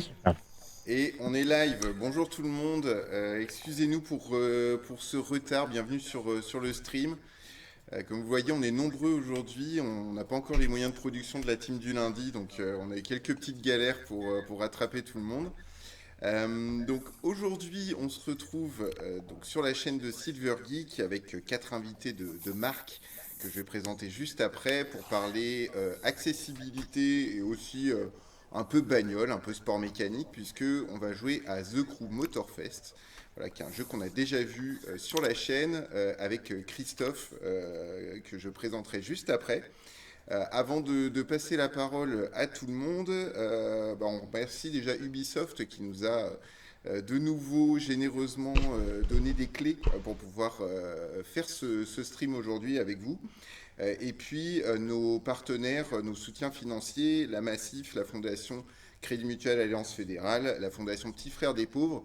parti. Et on est live. Bonjour tout le monde. Excusez-nous pour ce retard. Bienvenue sur le stream. Comme vous voyez, on est nombreux aujourd'hui. On n'a pas encore les moyens de production de la team du lundi, donc on a eu quelques petites galères pour rattraper tout le monde. Donc aujourd'hui, on se retrouve donc sur la chaîne de Silver Geek avec quatre invités de marque que je vais présenter juste après pour parler accessibilité et aussi un peu bagnole, un peu sport mécanique, puisque on va jouer à The Crew Motorfest. Voilà, qui est un jeu qu'on a déjà vu sur la chaîne avec Christophe, que je présenterai juste après. Avant de passer la parole à tout le monde, on remercie déjà Ubisoft qui nous a de nouveau généreusement donné des clés pour pouvoir faire ce stream aujourd'hui avec vous. Et puis nos partenaires, nos soutiens financiers, la Massif, la Fondation Crédit Mutuel Alliance Fédérale, la Fondation Petit Frère des Pauvres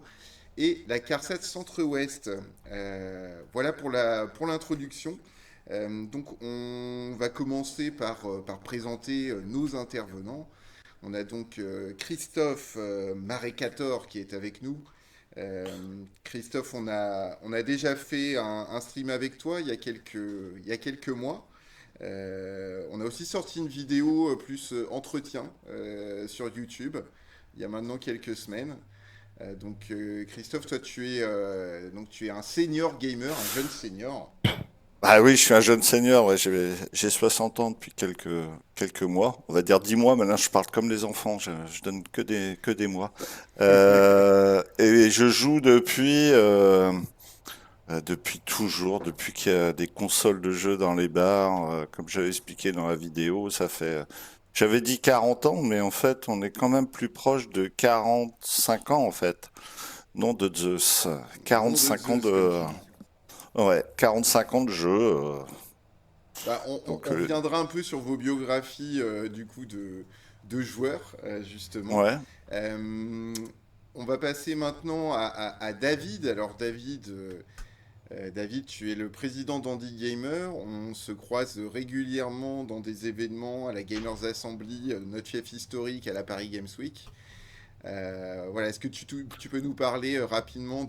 et la CARSAT Centre-Ouest. Voilà pour l'introduction. Donc on va commencer par présenter nos intervenants. On a donc Christophe Marécator qui est avec nous. Christophe, on a déjà fait un stream avec toi il y a quelques mois. On a aussi sorti une vidéo plus entretien sur YouTube il y a maintenant quelques semaines. Christophe, toi tu es un senior gamer, un jeune senior. Ah oui, je suis un jeune senior, ouais, j'ai 60 ans depuis quelques mois. On va dire 10 mois, maintenant je parle comme les enfants, je donne que des mois. Et je joue depuis toujours, depuis qu'il y a des consoles de jeux dans les bars, comme j'avais expliqué dans la vidéo, j'avais dit 40 ans, mais en fait on est quand même plus proche de 45 ans en fait. Nom de Zeus. Nom de 45 ans Zeus, comme de, tu dis. ouais, 45 ans de jeu. Bah, on, on- Donc, on reviendra un peu sur vos biographies du coup de joueurs, justement. ouais. Euh, on va passer maintenant à David. Alors David, tu es le président d'Andy Gamer. On se croise régulièrement dans des événements à la Gamers Assembly, notre chef historique à la Paris Games Week. Voilà, est-ce que tu peux nous parler rapidement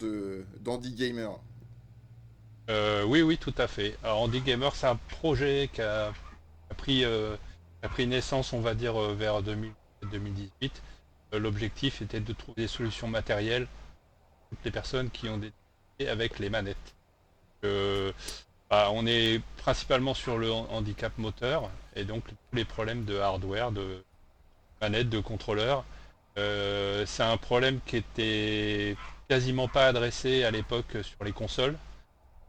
d'Andy Gamer? Oui, oui, tout à fait. Alors, Andy Gamer, c'est un projet a pris, euh, qui a pris naissance, on va dire, vers 2018. L'objectif était de trouver des solutions matérielles pour toutes les personnes qui ont des difficultés avec les manettes. Euh, on est principalement sur le handicap moteur et donc tous les problèmes de hardware, de manettes, de contrôleurs. C'est un problème qui était quasiment pas adressé à l'époque sur les consoles.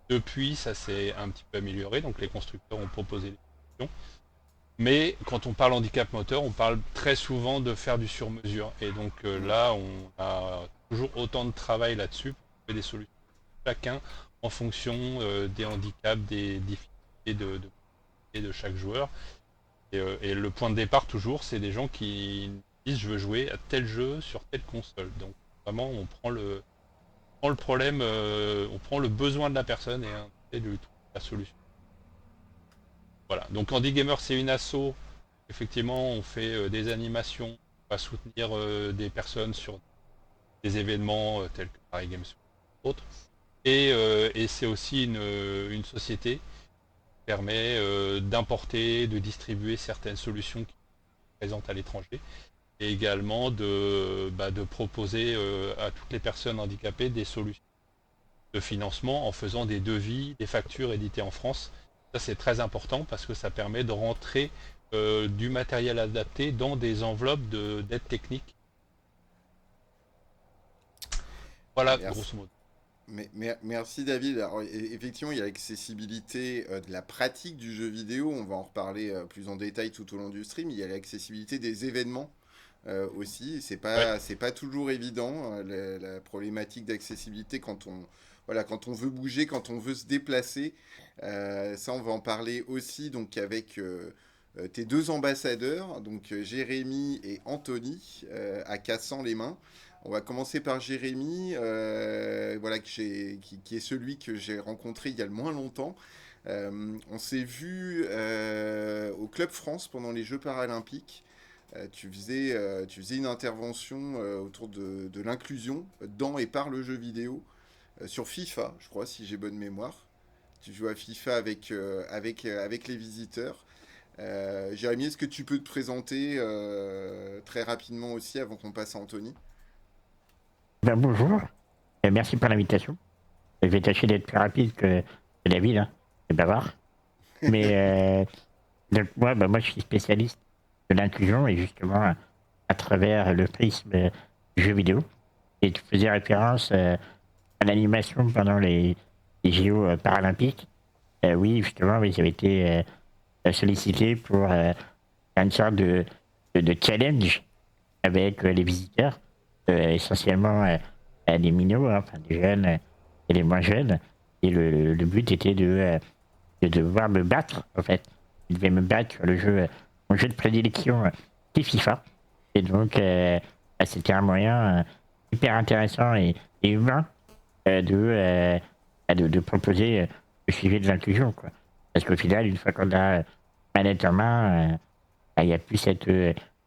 Depuis, ça s'est un petit peu amélioré, donc les constructeurs ont proposé des solutions. Mais quand on parle handicap moteur, on parle très souvent de faire du sur-mesure. Et donc Hmm. là, on a toujours autant de travail là-dessus pour trouver des solutions. Chacun en fonction des handicaps, des difficultés de chaque joueur. Et le point de départ, toujours, c'est des gens qui disent je veux jouer à tel jeu sur telle console. Donc vraiment, prend le problème, on prend le besoin de la personne et on essaie de lui trouver la solution. Voilà. Donc Andy Gamer, c'est une asso. Effectivement, on fait des animations, on va soutenir des personnes sur des événements tels que Paris Games ou autres. Et c'est aussi une société qui permet d'importer, de distribuer certaines solutions qui sont présentes à l'étranger et également de proposer à toutes les personnes handicapées des solutions de financement en faisant des devis, des factures éditées en France. Ça, c'est très important parce que ça permet de rentrer du matériel adapté dans des enveloppes d'aide technique. Voilà, Merci. grosso modo. Merci David. Alors, effectivement, il y a l'accessibilité de la pratique du jeu vidéo. On va en reparler plus en détail tout au long du stream. Il y a l'accessibilité des événements aussi. Ouais. C'est pas toujours évident la problématique d'accessibilité quand on veut bouger, quand on veut se déplacer. Ça, on va en parler aussi donc avec tes deux ambassadeurs, donc Jérémy et Anthony, à Cassant les mains. On va commencer par Jérémy, voilà, qui est celui que j'ai rencontré il y a le moins longtemps. On s'est vu au Club France pendant les Jeux paralympiques. tu faisais une intervention autour de l'inclusion dans et par le jeu vidéo sur FIFA, je crois, si j'ai bonne mémoire. Tu joues à FIFA avec les visiteurs. Jérémy, est-ce que tu peux te présenter très rapidement aussi avant qu'on passe à Anthony? Bonjour, merci pour l'invitation. Je vais tâcher d'être plus rapide que David, hein. C'est bavard. Mais donc moi, je suis spécialiste de l'inclusion et justement à travers le prisme du jeu vidéo. Et tu faisais référence à l'animation pendant les JO paralympiques. Oui, justement, oui, j'avais été sollicité pour faire une sorte de challenge avec les visiteurs, essentiellement des minots, hein, enfin des jeunes et les moins jeunes. Et le but était de devoir me battre, en fait. Il devait me battre sur mon jeu de prédilection, qui est FIFA. Et donc, c'était un moyen hyper intéressant et humain de proposer le sujet de l'inclusion, quoi. Parce qu'au final, une fois qu'on a manette en main, il n'y a plus cette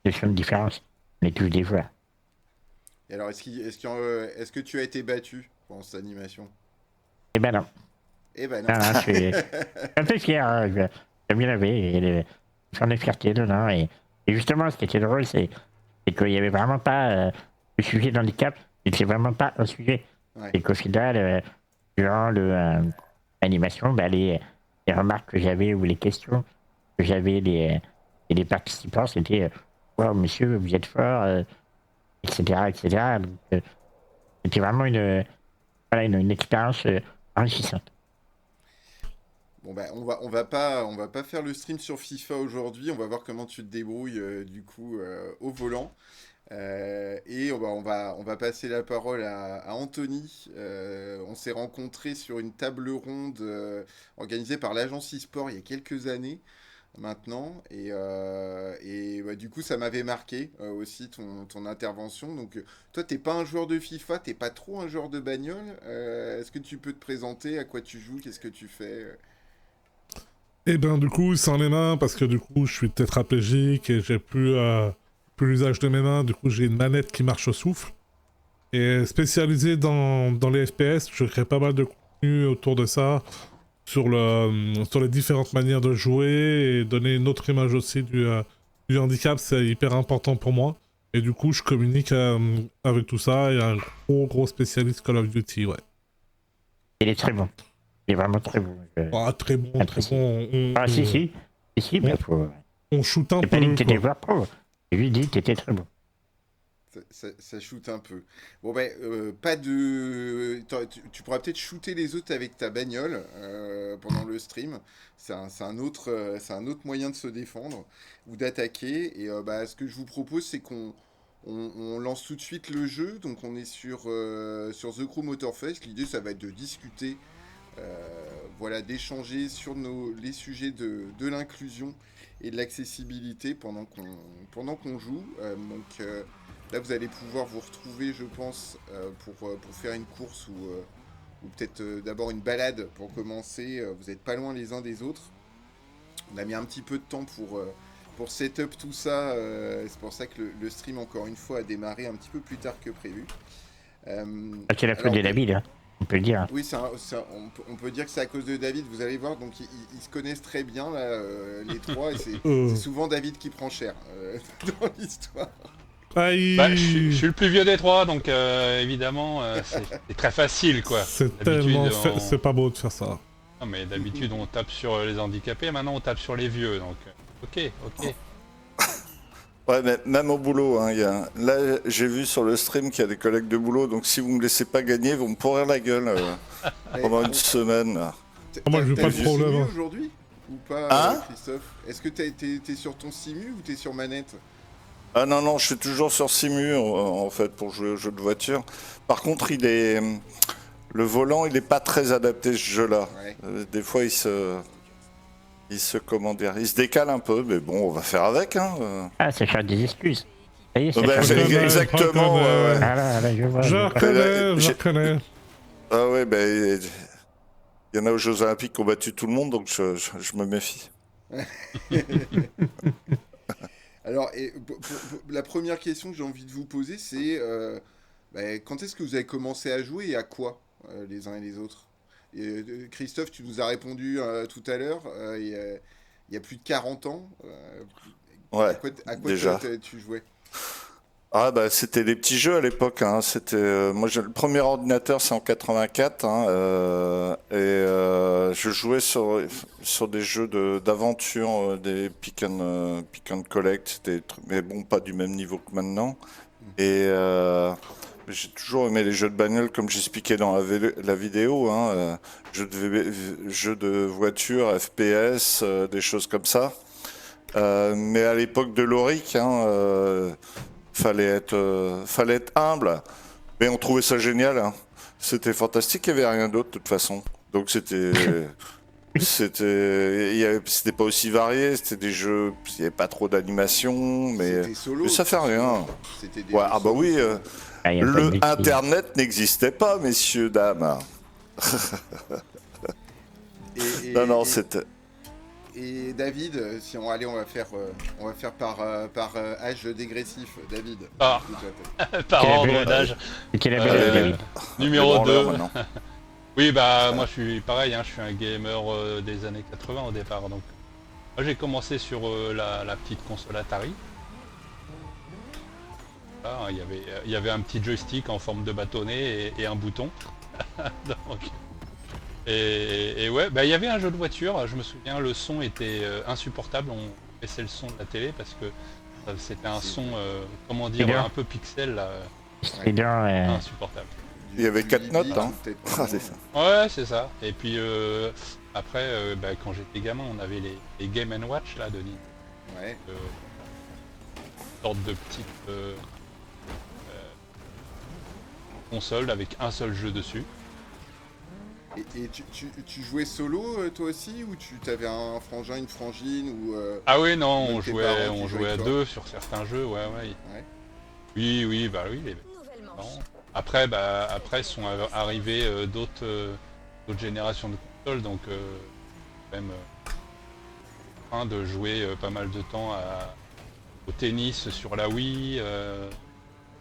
notion de différence. On est tous des joueurs. Et alors, est-ce que tu as été battu pendant cette animation? Eh ben non. Eh ben non. Non, je suis un peu fier, hein, j'aime bien laver et j'en ai fierté dedans. Et justement, ce qui était drôle, c'est qu'il n'y avait vraiment pas le sujet de l'handicap, c'était vraiment pas un sujet. Ouais. Et qu'au final, durant l'animation, les remarques que j'avais ou les questions que j'avais des participants, c'était wow, monsieur, vous êtes fort, etc., etc. Donc, c'était vraiment une expérience enrichissante. Bon ben, on va pas faire le stream sur FIFA aujourd'hui. On va voir comment tu te débrouilles du coup au volant. Et on va passer la parole à Anthony. On s'est rencontrés sur une table ronde organisée par l'agence e-sport il y a quelques années maintenant. Et du coup, ça m'avait marqué aussi ton intervention. Donc, toi, t'es pas un joueur de FIFA, t'es pas trop un joueur de bagnole. Est-ce que tu peux te présenter? À quoi tu joues? Qu'est-ce que tu fais? Et ben du coup, sans les mains, parce que du coup, je suis tétraplégique et j'ai plus l'usage de mes mains. Du coup, j'ai une manette qui marche au souffle. Et spécialisé dans les FPS, je crée pas mal de contenu autour de ça, sur les différentes manières de jouer et donner une autre image aussi du handicap. C'est hyper important pour moi. Et du coup, je communique avec tout ça et un gros spécialiste Call of Duty, ouais. Il est très bon. Il est vraiment très bon. Ah, très bon. Ah, si, mais faut. On shoot un J'ai peu. pas dit que t'étais quoi. joueur pro. J'ai juste dit que t'étais très bon. Ça shoot un peu. Bon ben, pas de... Tu pourras peut-être shooter les autres avec ta bagnole pendant le stream. C'est un autre moyen de se défendre ou d'attaquer. Et ce que je vous propose, c'est qu'on lance tout de suite le jeu. Donc on est sur The Crew Motorfest. L'idée, ça va être de discuter, d'échanger sur les sujets de l'inclusion et de l'accessibilité pendant qu'on joue. Là, vous allez pouvoir vous retrouver, je pense, pour faire une course ou peut-être d'abord une balade pour commencer. Vous n'êtes pas loin les uns des autres. On a mis un petit peu de temps pour setup tout ça. C'est pour ça que le stream, encore une fois, a démarré un petit peu plus tard que prévu. C'est la faute de David, hein. On peut le dire. Oui, on peut dire que c'est à cause de David. Vous allez voir, donc ils se connaissent très bien, là, les trois. Et c'est souvent David qui prend cher dans l'histoire. Je suis le plus vieux des trois, donc évidemment, c'est très facile, quoi. C'est tellement... C'est pas beau de faire ça. Non, mais d'habitude, on tape sur les handicapés, maintenant on tape sur les vieux, donc ok. Ouais, mais même au boulot, hein, là j'ai vu sur le stream qu'il y a des collègues de boulot, donc si vous me laissez pas gagner, vous me pourrir la gueule pendant une semaine. Là. Moi, j'ai pas de problème. Simu aujourd'hui ou pas, Hein Christophe? Est-ce que t'es sur ton Simu ou t'es sur manette? Ah non, je suis toujours sur Simu en fait pour jouer aux jeux de voiture. Par contre, le volant, il est pas très adapté ce jeu-là. Ouais. Des fois, il se décale un peu, mais bon, on va faire avec. Hein. Ah, ça cherche des excuses. Ça y est, Exactement. Ouais. Ah là, je vois. Je reconnais. Ah ouais, il y en a aux Jeux Olympiques qui ont battu tout le monde, donc je me méfie. Alors, la première question que j'ai envie de vous poser, c'est quand est-ce que vous avez commencé à jouer et à quoi, les uns et les autres? Christophe, tu nous as répondu tout à l'heure, il y a plus de 40 ans. Ouais, À quoi déjà. tu jouais? Ah bah c'était des petts jeux à l'époque, hein. C'était moi le premier ordinateur c'est en 84, hein, je jouais sur des jeux d'aventure, des pick and collect, mais bon pas du même niveau que maintenant. Et j'ai toujours aimé les jeux de bagnole comme j'expliquais dans la vidéo, hein, jeux de voiture, FPS, des choses comme ça. Mais à l'époque de l'Oric, hein, fallait être humble, mais on trouvait ça génial, hein. C'était fantastique, il n'y avait rien d'autre de toute façon. Donc c'était pas aussi varié, c'était des jeux, il n'y avait pas trop d'animation, mais Solo, ça fait rien. C'était des Ouais, jeux ah bah solo. oui, Y a pas de le métier. Internet n'existait pas, messieurs, dames. Non, c'était... Et David, si on allait, on va faire par âge dégressif. David. Ah. Toi, Par Quel ordre âge d'âge. Quel Allez, âge, David? Numéro les 2. branleurs, maintenant. Oui, bah moi je suis pareil, hein, je suis un gamer des années 80 au départ. Donc moi j'ai commencé sur la petite console Atari. Là, il y avait un petit joystick en forme de bâtonnet et un bouton. Donc, et ouais, bah il y avait un jeu de voiture, je me souviens, le son était insupportable, on baissait le son de la télé parce que c'était un son, comment dire, bien. un peu pixel là, C'est bien. insupportable. Il y avait 4 notes, hein. peut-être. Ah, c'est ça. Ouais, c'est ça. Et puis après, quand j'étais gamin, on avait les Game & Watch là de Nintendo, Ouais. sorte de petite console avec un seul jeu dessus. Et tu jouais solo toi aussi, ou tu t'avais un frangin, une frangine, ou Ah oui, non, même on tes jouait, parents qui on jouaient jouait à avec toi? deux sur certains jeux, ouais. Ouais. Oui, bah oui, les parents. Après, après sont arrivées d'autres générations de consoles, donc même en train de jouer pas mal de temps au tennis sur la Wii,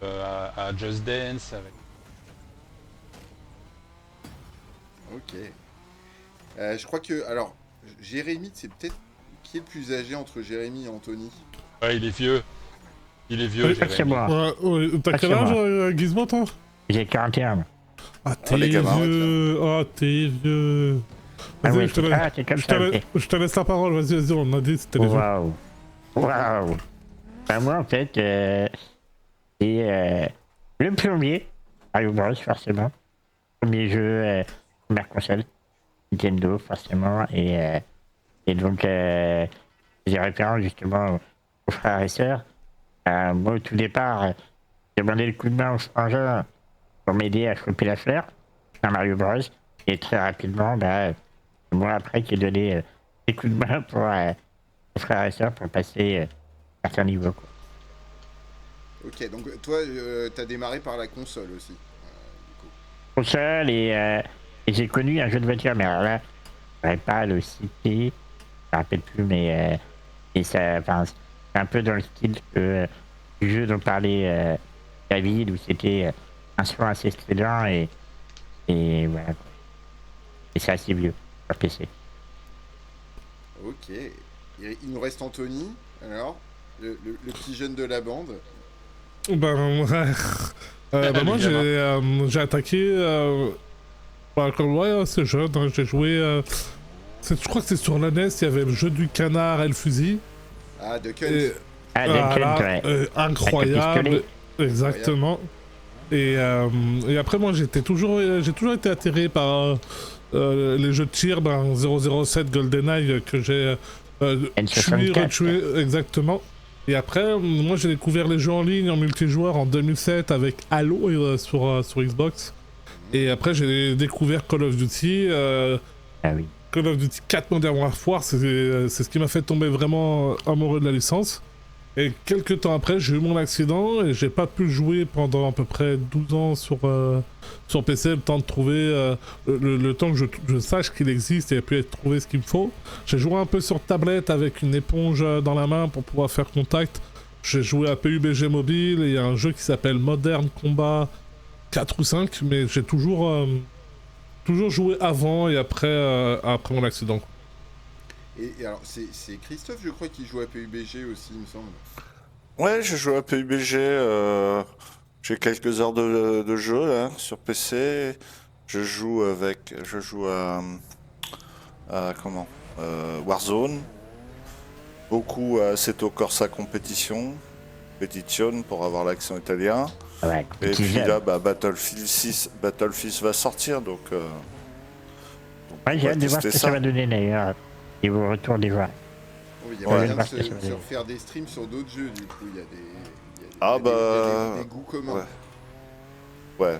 à Just Dance. Ok. Je crois que alors Jérémy, c'est peut-être qui est le plus âgé entre Jérémy et Anthony? Ouais, il est vieux. Il est vieux, Oui, C'est Jérémy. moi. Ouais, t'as Ah, quel c'est âge, moi. Gizmo, toi? J'ai 41. Ah, t'es les gamins, vieux. Ah, t'es vieux. Ah Vas-y, ouais, je te laisse. c'est comme Je ça, te, ok. je te laisse la parole, vas-y, on a dit c'était les vieux. Waouh. Waouh. Bah, moi, en fait, c'est le premier, Mario Bros, forcément. Premier jeu, première console, Nintendo, forcément. Et donc, j'ai référence justement aux frères et sœurs. Moi, au tout départ, j'ai demandé le coup de main aux frangins pour m'aider à choper la fleur dans Mario Bros. Et très rapidement, c'est moi après qui ai donné des coups de main pour aux frères et sœurs pour passer certains niveaux, quoi. Ok, donc toi, t'as démarré par la console aussi. Du coup. Console et j'ai connu un jeu de voiture, mais alors là, je ne pas à le citer, je ne me rappelle plus, mais et ça, c'est un peu dans le style du jeu dont parlait David, où c'était un son assez strident et voilà, quoi. Et c'est assez vieux sur PC. Ok. Il nous reste Anthony, alors, le petit jeune de la bande. Ben, ouais. Moi, j'ai attaqué. Comme ouais, c'est jeune, hein, j'ai joué. Je crois que c'est sur la NES, il y avait le jeu du canard et le fusil. Ah, de Hunt. Et, Ah, voilà, Duck Hunt, ouais. incroyable. pistolet. Exactement. Et après, moi, j'ai toujours été attiré par les jeux de tir, 007 GoldenEye que j'ai tué, N64. retué, exactement. Et après, moi, j'ai découvert les jeux en ligne en multijoueur en 2007 avec Halo sur Xbox. Et après, j'ai découvert Call of Duty. Ah oui. Call of Duty 4 Modern Warfare, c'est ce qui m'a fait tomber vraiment amoureux de la licence. Et quelques temps après, j'ai eu mon accident et j'ai pas pu jouer pendant à peu près 12 ans sur PC, le temps de trouver, le temps que je sache qu'il existe et puis trouver ce qu'il me faut. J'ai joué un peu sur tablette avec une éponge dans la main pour pouvoir faire contact. j'ai joué à PUBG Mobile et il y a un jeu qui s'appelle Modern Combat 4 ou 5, mais j'ai toujours joué avant et après mon accident. Et alors, c'est Christophe, je crois, qui joue à PUBG aussi, il me semble. Ouais, je joue à PUBG. J'ai quelques heures de jeu là sur PC. Je joue à comment Warzone. Beaucoup à Assetto Corsa Competition pour avoir l'accent italien. Ouais, Et puis j'aime. là, bah, Battlefield 6 va sortir, donc Ouais, j'ai on va hâte de voir ce tester que ça ça. va donner d'ailleurs. Et vos retours des joueurs. Il y a Ouais. moyen de Parce que ça se va aller. refaire des streams sur d'autres jeux, du coup. Il y a Ah il y a bah, des goûts communs. ouais. Ouais.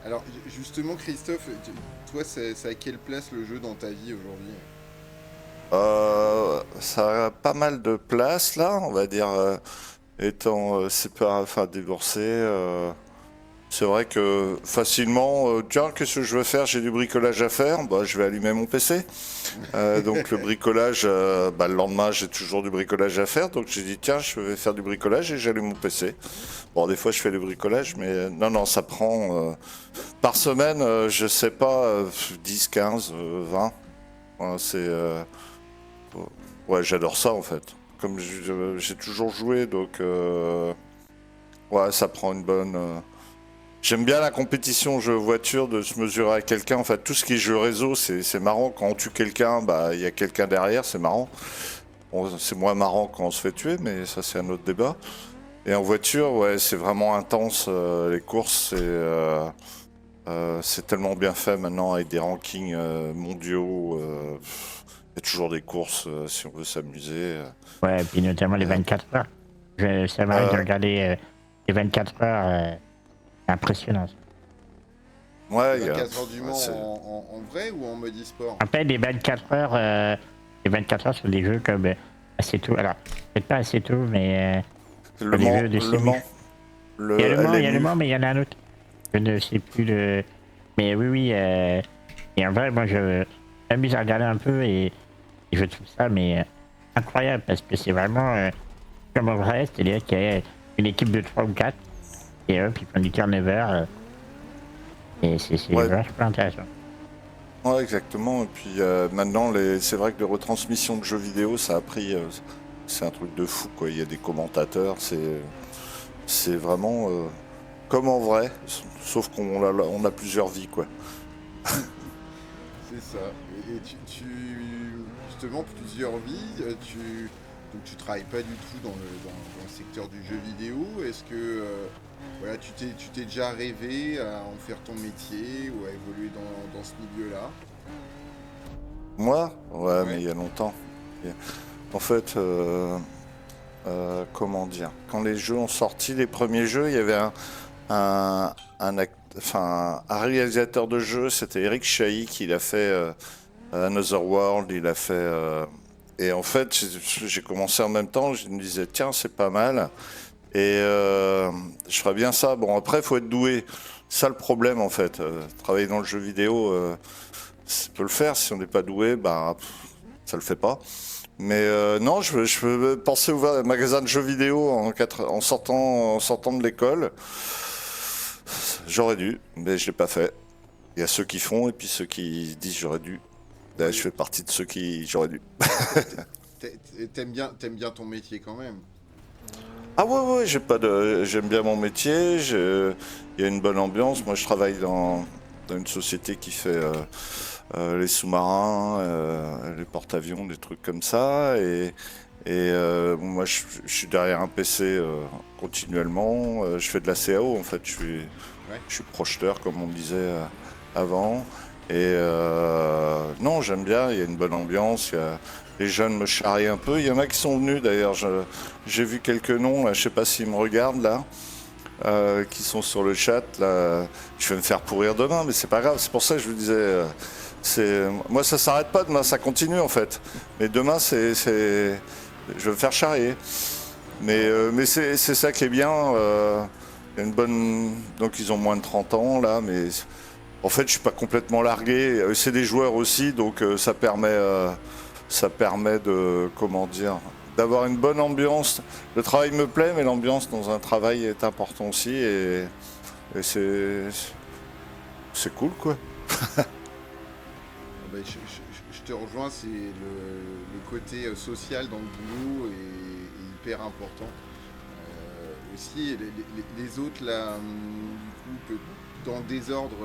Alors, justement, Christophe, toi, c'est à quelle place le jeu dans ta vie aujourd'hui? Ça a pas mal de place là, on va dire, étant séparé, enfin divorcé. C'est vrai que facilement, tiens, qu'est-ce que je veux faire? J'ai du bricolage à faire, bah, je vais allumer mon PC. Donc le bricolage, bah, le lendemain, j'ai toujours du bricolage à faire, donc j'ai dit tiens, je vais faire du bricolage et j'allume mon PC. Bon, des fois je fais du bricolage, mais non, ça prend par semaine, je sais pas, 10, 15, 20. Voilà, ouais, j'adore ça en fait. Comme j'ai toujours joué, donc ouais, ça prend une bonne. J'aime bien la compétition jeu voiture, de se mesurer à quelqu'un. En fait, tout ce qui est jeu réseau, c'est marrant. Quand on tue quelqu'un, bah il y a quelqu'un derrière, c'est marrant. Bon, c'est moins marrant quand on se fait tuer, mais ça c'est un autre débat. Et en voiture, ouais, c'est vraiment intense. Les courses, c'est tellement bien fait maintenant avec des rankings mondiaux. Il y a toujours des courses si on veut s'amuser. Ouais, et puis notamment les 24 heures. Ça m'arrive de regarder les 24 heures. Impressionnant. Ouais, Le il y a. 24 heures du Mans c'est- en vrai ou en mode e-sport? Après, les 24 heures sur des jeux comme Assetto. Alors, peut-être pas Assetto, mais Le des Mans, jeux de le simu. Mans, le il y a le LMU. Mans, mais il y en a un autre. Je ne sais plus le. Mais oui. Et en vrai, moi, je m'amuse à regarder un peu et je trouve ça incroyable parce que c'est vraiment comme en vrai, c'est-à-dire qu'il y a une équipe de 3 ou 4 et hop, ils font du turnover et c'est Ouais. vachement intéressant. Ouais, exactement. Et puis maintenant, c'est vrai que les retransmissions de jeux vidéo, ça a pris. C'est un truc de fou, quoi. Il y a des commentateurs, c'est vraiment comme en vrai, sauf on a plusieurs vies, quoi. C'est ça. Et justement, plusieurs vies, donc tu travailles pas du tout dans le secteur du jeu vidéo. Est-ce que voilà, tu t'es déjà rêvé à en faire ton métier ou à évoluer dans ce milieu-là? Moi, ouais, Ouais. mais il y a longtemps. Et en fait, comment dire, quand les jeux ont sorti, les premiers jeux, il y avait un réalisateur de jeux, c'était Eric Chahi, qui a fait Another World, il a fait. Et en fait, j'ai commencé en même temps, je me disais, tiens, c'est pas mal. Et je ferais bien ça. Bon, après, il faut être doué. C'est ça le problème, en fait. Travailler dans le jeu vidéo, ça peut le faire. Si on n'est pas doué, bah, ça le fait pas. Mais non, je pensais ouvrir un magasin de jeux vidéo en sortant de l'école. J'aurais dû, mais je l'ai pas fait. Il y a ceux qui font et puis ceux qui disent j'aurais dû. Là, je fais partie de ceux qui j'aurais dû. T'aimes bien ton métier quand même. Ah ouais, j'aime bien mon métier. Il y a une bonne ambiance. Moi, je travaille dans une société qui fait les sous-marins, les porte-avions, des trucs comme ça. Et moi, je suis derrière un PC continuellement. Je fais de la CAO en fait. Je suis projeteur, comme on disait avant. Et non, j'aime bien. Il y a une bonne ambiance. Les jeunes me charrient un peu. Il y en a qui sont venus d'ailleurs. J'ai vu quelques noms. Là, je sais pas s'ils me regardent là. Qui sont sur le chat là. Je vais me faire pourrir demain, mais c'est pas grave. C'est pour ça que je vous disais. Moi, ça s'arrête pas demain, ça continue en fait. Mais demain, je vais me faire charrier. Mais c'est ça qui est bien. Il y a une bonne. Donc, ils ont moins de 30 ans là, mais en fait, je suis pas complètement largué. C'est des joueurs aussi, donc ça permet de, comment dire, d'avoir une bonne ambiance. Le travail me plaît, mais l'ambiance dans un travail est important aussi, et c'est cool, quoi. Je te rejoins, c'est le côté social dans le boulot est hyper important. Aussi, les autres, là, du coup, dans le désordre,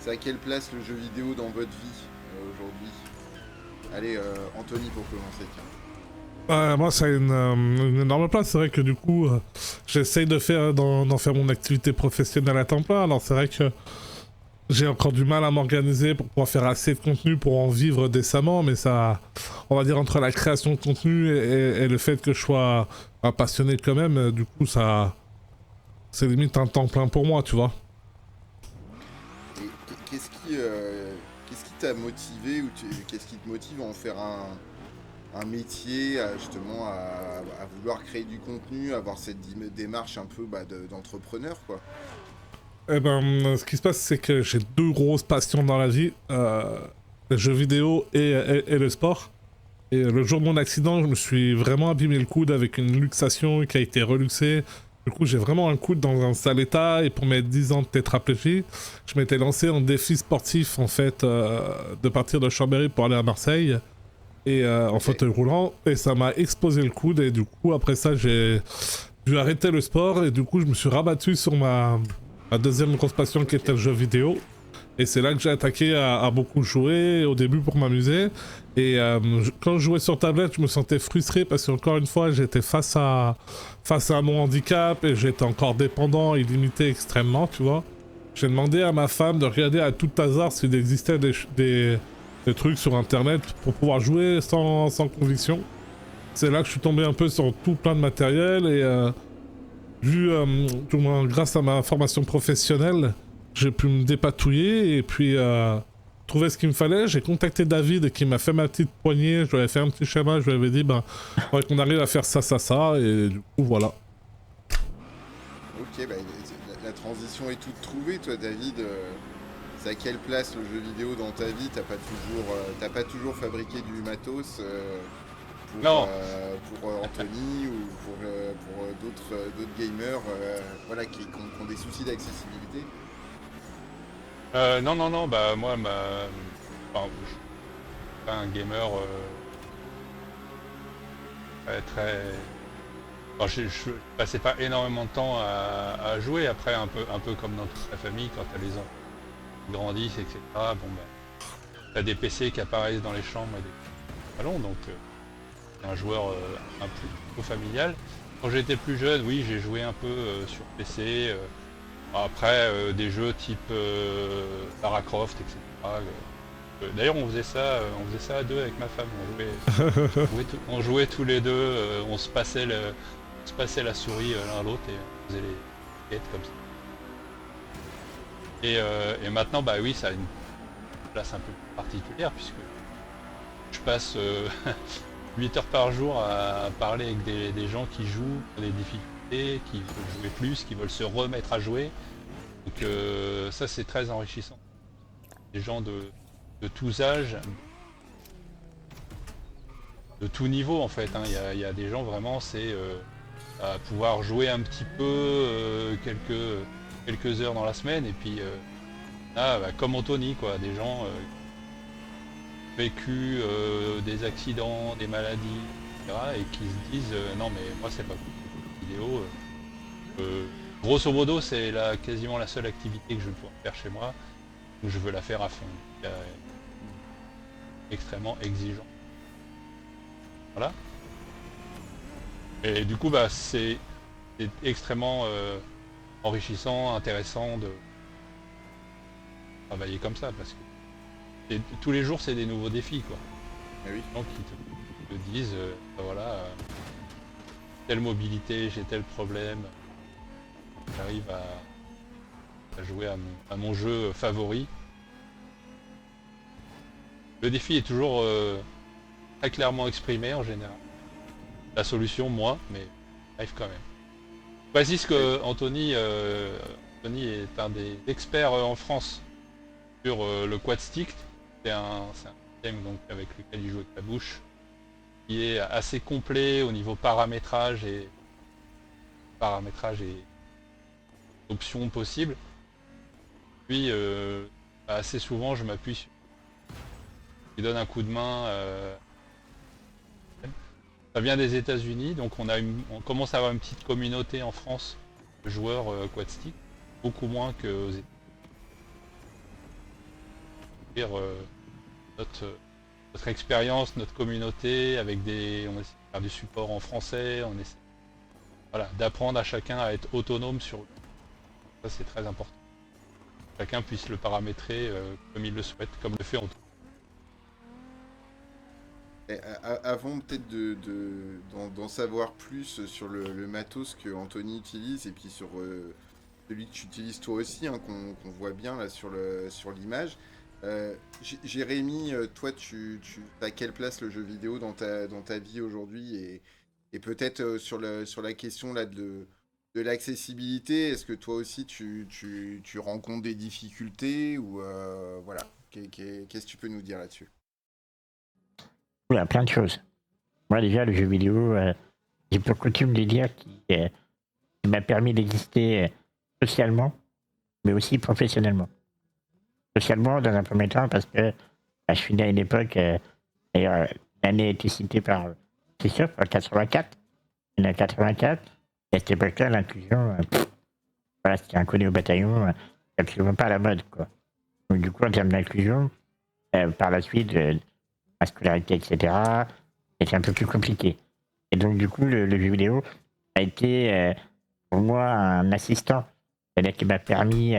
c'est à quelle place le jeu vidéo dans votre vie aujourd'hui? Allez, Anthony, pour commencer, tiens. Moi, ça a une énorme place. C'est vrai que du coup, j'essaye d'en faire mon activité professionnelle à temps plein. Alors, c'est vrai que j'ai encore du mal à m'organiser pour pouvoir faire assez de contenu pour en vivre décemment, mais ça, on va dire, entre la création de contenu et le fait que je sois un passionné quand même, du coup, ça, c'est limite un temps plein pour moi, tu vois. Et qu'est-ce qui t'a motivé, ou qu'est-ce qui te motive à en faire un métier, justement à vouloir créer du contenu, avoir cette démarche un peu d'entrepreneur, quoi? Eh ben, ce qui se passe, c'est que j'ai deux grosses passions dans la vie, le jeu vidéo et le sport. Et le jour de mon accident, je me suis vraiment abîmé le coude avec une luxation qui a été reluxée. Du coup, j'ai vraiment un coude dans un sale état, et pour mes 10 ans de tétraplégie, je m'étais lancé en défi sportif, en fait, de partir de Chambéry pour aller à Marseille, et en fauteuil roulant, et ça m'a explosé le coude, et du coup, après ça, j'ai dû arrêter le sport, et du coup, je me suis rabattu sur ma deuxième grosse passion qui était le jeu vidéo. Et c'est là que j'ai attaqué à beaucoup jouer, au début pour m'amuser. Et quand je jouais sur tablette, je me sentais frustré parce qu'encore une fois, j'étais face à mon handicap et j'étais encore dépendant et limité extrêmement, tu vois. J'ai demandé à ma femme de regarder à tout hasard s'il existait des trucs sur internet pour pouvoir jouer sans conviction. C'est là que je suis tombé un peu sur tout plein de matériel, et tout au moins grâce à ma formation professionnelle, j'ai pu me dépatouiller et puis trouver ce qu'il me fallait. J'ai contacté David qui m'a fait ma petite poignée, je lui avais fait un petit schéma, je lui avais dit faudrait qu'on arrive à faire ça, et du coup voilà. Ok, la transition est toute trouvée, toi, David. C'est à quelle place le jeu vidéo dans ta vie? T'as pas toujours fabriqué du matos pour Anthony ou pour d'autres gamers, voilà, qui ont des soucis d'accessibilité? Non, bah moi, enfin, je suis pas un gamer très... Enfin, je passais pas énormément de temps à jouer. Après, un peu comme dans toute la famille, quand t'as les enfants qui grandissent, etc. Bon, bah, t'as des PC qui apparaissent dans les chambres et des salons, donc c'est un joueur un peu familial. Quand j'étais plus jeune, oui, j'ai joué un peu sur PC. Après, des jeux type Lara Croft, etc. D'ailleurs, on faisait ça à deux avec ma femme. On jouait tous les deux. On se passait la souris l'un à l'autre et on faisait les quêtes comme ça. Et maintenant, bah oui, ça a une place un peu particulière puisque je passe 8 heures par jour à parler avec des gens qui jouent, qui ont des difficultés, qui veulent jouer plus, qui veulent se remettre à jouer. Donc ça, c'est très enrichissant. Des gens de tous âges, de tout niveau en fait. Il y a des gens vraiment, c'est à pouvoir jouer un petit peu quelques heures dans la semaine, et puis comme Anthony, quoi, des gens vécu des accidents, des maladies, etc., et qui se disent non mais moi c'est pas cool, vidéo. Grosso modo, c'est quasiment la seule activité que je vais pouvoir faire chez moi, où je veux la faire à fond. Extrêmement exigeant. Voilà. Et du coup, bah, c'est extrêmement enrichissant, intéressant de travailler comme ça, parce que tous les jours, c'est des nouveaux défis, quoi. Ah oui. Des gens qui te disent, voilà, telle mobilité, j'ai tel problème. J'arrive à jouer à mon jeu favori. Le défi est toujours très clairement exprimé en général. La solution, moi, mais j'arrive quand même. Je précise que Anthony est un des experts en France sur le quad stick. C'est un système donc, avec lequel il joue avec la bouche. qui est assez complet au niveau paramétrage et options possibles. Puis assez souvent je m'appuie sur qui donne un coup de main. Ça vient des États-Unis, donc on commence à avoir une petite communauté en France de joueurs quad stick, beaucoup moins qu'aux États-Unis. Notre expérience, notre communauté, on essaie de faire du support en français, on essaie d'apprendre à chacun à être autonome sur ça, c'est très important. Chacun puisse le paramétrer comme il le souhaite, comme le fait Anto. Avant peut-être d'en savoir plus sur le matos que Anthony utilise et puis sur celui que tu utilises toi aussi, hein, qu'on voit bien là sur l'image. Jérémy, toi, tu as quelle place le jeu vidéo dans ta vie aujourd'hui et peut-être sur la question là de l'accessibilité, est-ce que toi aussi tu rencontres des difficultés ou voilà, qu'est-ce que tu peux nous dire là-dessus? Il y a plein de choses. Moi, déjà, le jeu vidéo, j'ai pour coutume de dire qu'il m'a permis d'exister socialement, mais aussi professionnellement. Socialement, dans un premier temps, parce que je suis né à une époque, d'ailleurs, l'année a été citée par, c'est sûr, par 84. On est en 84. Et à cette époque-là, l'inclusion, voilà, c'était inconnu au bataillon, c'est absolument pas à la mode, quoi. Donc, du coup, en termes d'inclusion, par la suite, la scolarité, etc., c'était un peu plus compliqué. Et donc, du coup, le jeu vidéo a été, pour moi, un assistant. C'est-à-dire qu'il m'a permis,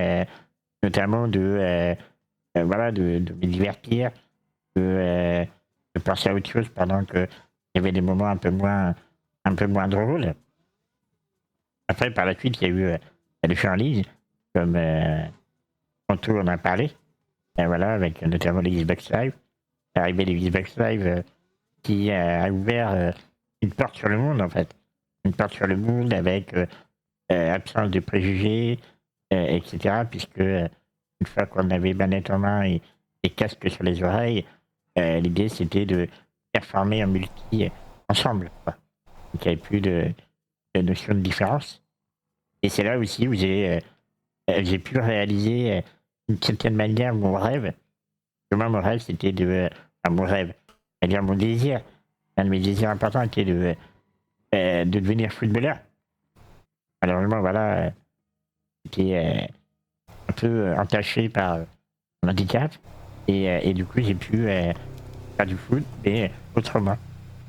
notamment de me divertir, de penser à autre chose pendant qu'il y avait des moments un peu moins drôles. Après, par la suite, il y a eu les jeux en ligne, comme Anto en a parlé, avec notamment les Xbox Live. L'arrivée des Xbox Live qui a ouvert une porte sur le monde, en fait. Une porte sur le monde avec absence de préjugés, etc. Puisque une fois qu'on avait manette en main et casque sur les oreilles, l'idée c'était de performer en multi ensemble, quoi. Donc il n'y avait plus de notion de différence. Et c'est là aussi où j'ai pu réaliser d'une certaine manière mon rêve. Moi, mon rêve, c'était mon rêve, c'est-à-dire mon désir. Un de mes désirs importants était de devenir footballeur. Malheureusement, voilà, j'étais un peu entaché par mon handicap. Et du coup, j'ai pu faire du foot, mais autrement,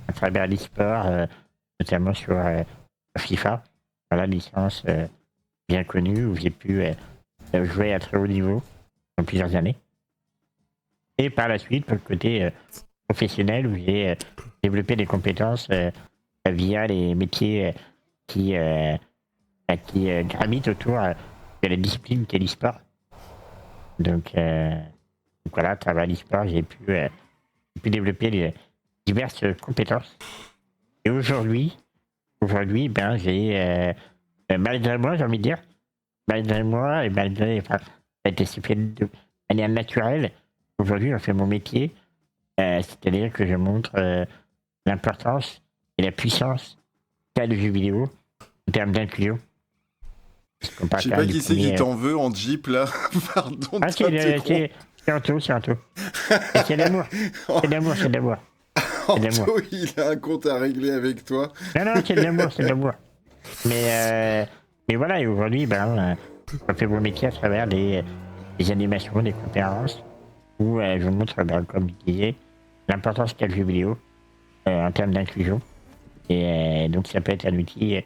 à travers l'e-sport, notamment sur FIFA. Voilà, licence bien connue, où j'ai pu jouer à très haut niveau pendant plusieurs années. Et par la suite, pour le côté professionnel, où j'ai développé des compétences via les métiers qui gravitent autour de la discipline qu'est l'e-sport. Donc voilà, à travers l'e-sport, j'ai pu développer diverses compétences. Et aujourd'hui, j'ai, malgré moi, j'ai envie de dire, malgré moi et malgré, ça a été fait de manière naturelle. Aujourd'hui, j'en fais mon métier, c'est-à-dire que je montre l'importance et la puissance qu'a le jeu vidéo en termes d'inclusion. Je sais pas qui c'est qui t'en veut en Jeep là. Pardon. Ah, c'est Anto. C'est l'amour. C'est de l'amour. Anto, il a un compte à régler avec toi. Non, c'est de l'amour. Mais voilà, et aujourd'hui, je fais mon métier à travers des animations, des conférences, où je montre, comme je disais, l'importance qu'a le jeu vidéo en termes d'inclusion. Et donc ça peut être un outil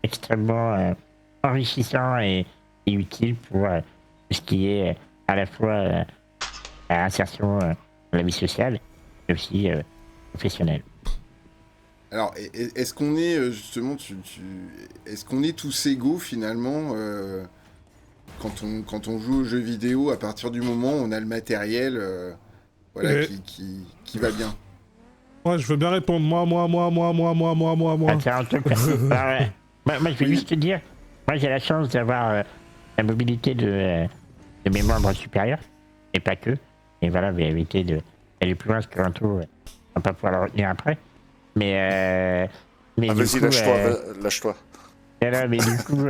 extrêmement enrichissant et utile pour tout ce qui est à la fois insertion dans la vie sociale, mais aussi professionnelle. Alors, est-ce qu'on est justement, est-ce qu'on est tous égaux finalement quand on joue aux jeux vidéo à partir du moment où on a le matériel qui va bien? Ouais, je veux bien répondre. Moi. Ah, c'est un truc. Ouais. Moi, je vais juste te dire, moi j'ai la chance d'avoir la mobilité de mes membres supérieurs, et pas que. Et voilà, vous avez évité d'aller plus loin, parce que Anto, on va pas pouvoir le retenir après. Mais, mais Ah, du vas-y, coup, lâche-toi. non, mais du coup,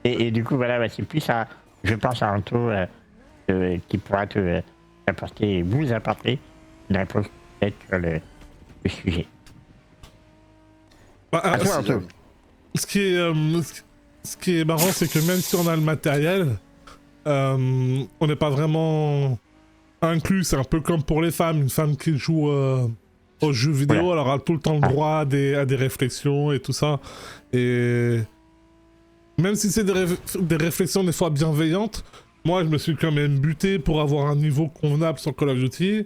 et du coup, voilà, c'est plus à, je pense à Anto qui pourra vous apporter une réponse peut-être sur le sujet. Bah, À toi, Merci, Anto. Jérémy. ce qui est marrant, c'est que même si on a le matériel, on n'est pas vraiment inclus. C'est un peu comme pour les femmes. Une femme qui joue aux jeux vidéo, Ouais. elle aura tout le temps le droit à des réflexions et tout ça. Et même si c'est des réflexions des fois bienveillantes, moi je me suis quand même buté pour avoir un niveau convenable sur Call of Duty.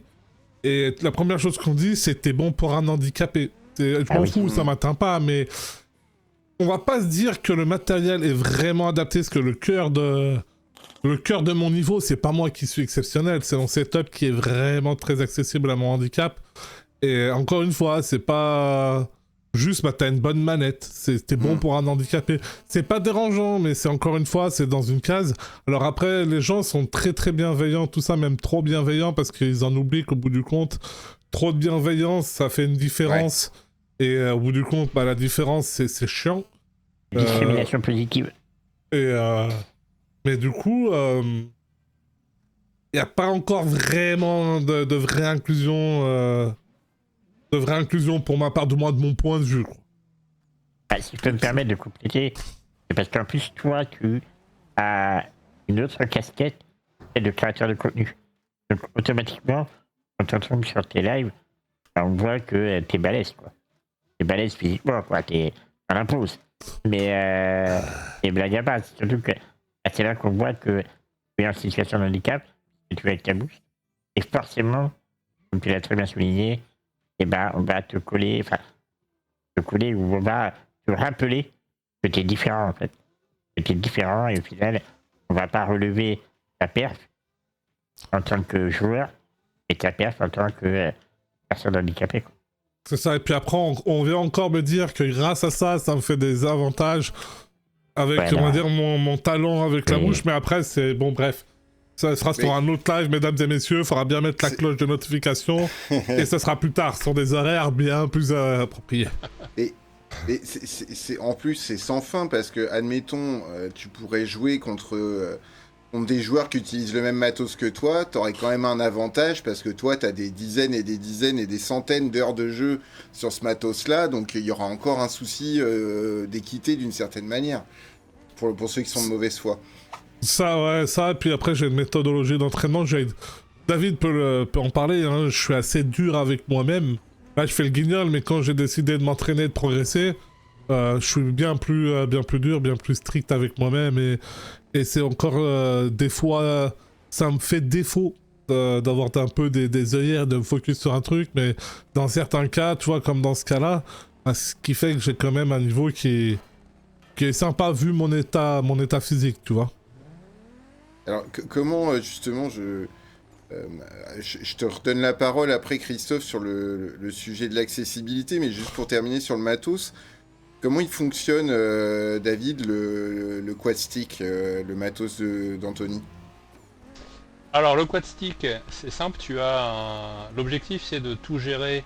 Et la première chose qu'on dit, c'est t'es bon pour un handicapé. Je Ah m'en oui. fous, ça m'atteint pas, mais on va pas se dire que le matériel est vraiment adapté, parce que le cœur de mon niveau, c'est pas moi qui suis exceptionnel, c'est mon setup qui est vraiment très accessible à mon handicap. Et encore une fois, c'est pas juste, bah t'as une bonne manette, t'es bon pour un handicapé. C'est pas dérangeant, mais c'est encore une fois, c'est dans une case. Alors après, les gens sont très très bienveillants, tout ça, même trop bienveillants, parce qu'ils en oublient qu'au bout du compte, trop de bienveillance, ça fait une différence. Et au bout du compte, bah la différence, c'est chiant. Discrimination positive. Et mais du coup, il n'y a pas encore vraiment de vraie inclusion, pour ma part, du moins de mon point de vue, quoi. Ah, si je peux me permettre de compléter, c'est parce qu'en plus, toi, tu as une autre casquette, celle de créateur de contenu. Donc, automatiquement, quand on tombe sur tes lives, on voit que t'es balèze, quoi. T'es balèze physiquement, quoi. T'es à l'impose. Mais, et blague à part, surtout que c'est là qu'on voit que tu es en situation de handicap, et tu es avec ta bouche, et forcément, comme tu l'as très bien souligné, et ben, on va te coller, ou on va te rappeler que tu es différent, en fait. Que tu es différent, et au final, on va pas relever ta perf en tant que joueur, et ta perf en tant que personne handicapée, quoi. C'est ça, et puis après, on vient encore me dire que grâce à ça, ça me fait des avantages avec, Ouais, on va non. dire, mon talent avec la Oui. bouche, mais après, c'est... Bon, bref. Ça sera sur Mais- un autre live, mesdames et messieurs, il faudra bien mettre la C'est- cloche de notification, et ça sera plus tard, sur des horaires bien plus appropriés. Et en plus, c'est sans fin parce que, admettons, tu pourrais jouer contre des joueurs qui utilisent le même matos que toi, t'aurais quand même un avantage parce que toi, t'as des dizaines et des dizaines et des centaines d'heures de jeu sur ce matos-là, donc il y aura encore un souci d'équité d'une certaine manière pour ceux qui sont de mauvaise foi. Ça, ouais, ça, et puis après, j'ai une méthodologie d'entraînement. David peut en parler, hein, je suis assez dur avec moi-même. Là, je fais le guignol, mais quand j'ai décidé de m'entraîner, de progresser, je suis bien plus dur, bien plus strict avec moi-même. Et c'est encore des fois, ça me fait défaut d'avoir un peu des œillères, de me focus sur un truc. Mais dans certains cas, tu vois, comme dans ce cas-là, bah, ce qui fait que j'ai quand même un niveau qui est sympa vu mon état physique, tu vois. Alors, comment, justement, je te redonne la parole après, Christophe, sur le sujet de l'accessibilité, mais juste pour terminer sur le matos, comment il fonctionne, David, le quad stick, le matos d'Anthony? Alors le quad stick, c'est simple, l'objectif c'est de tout gérer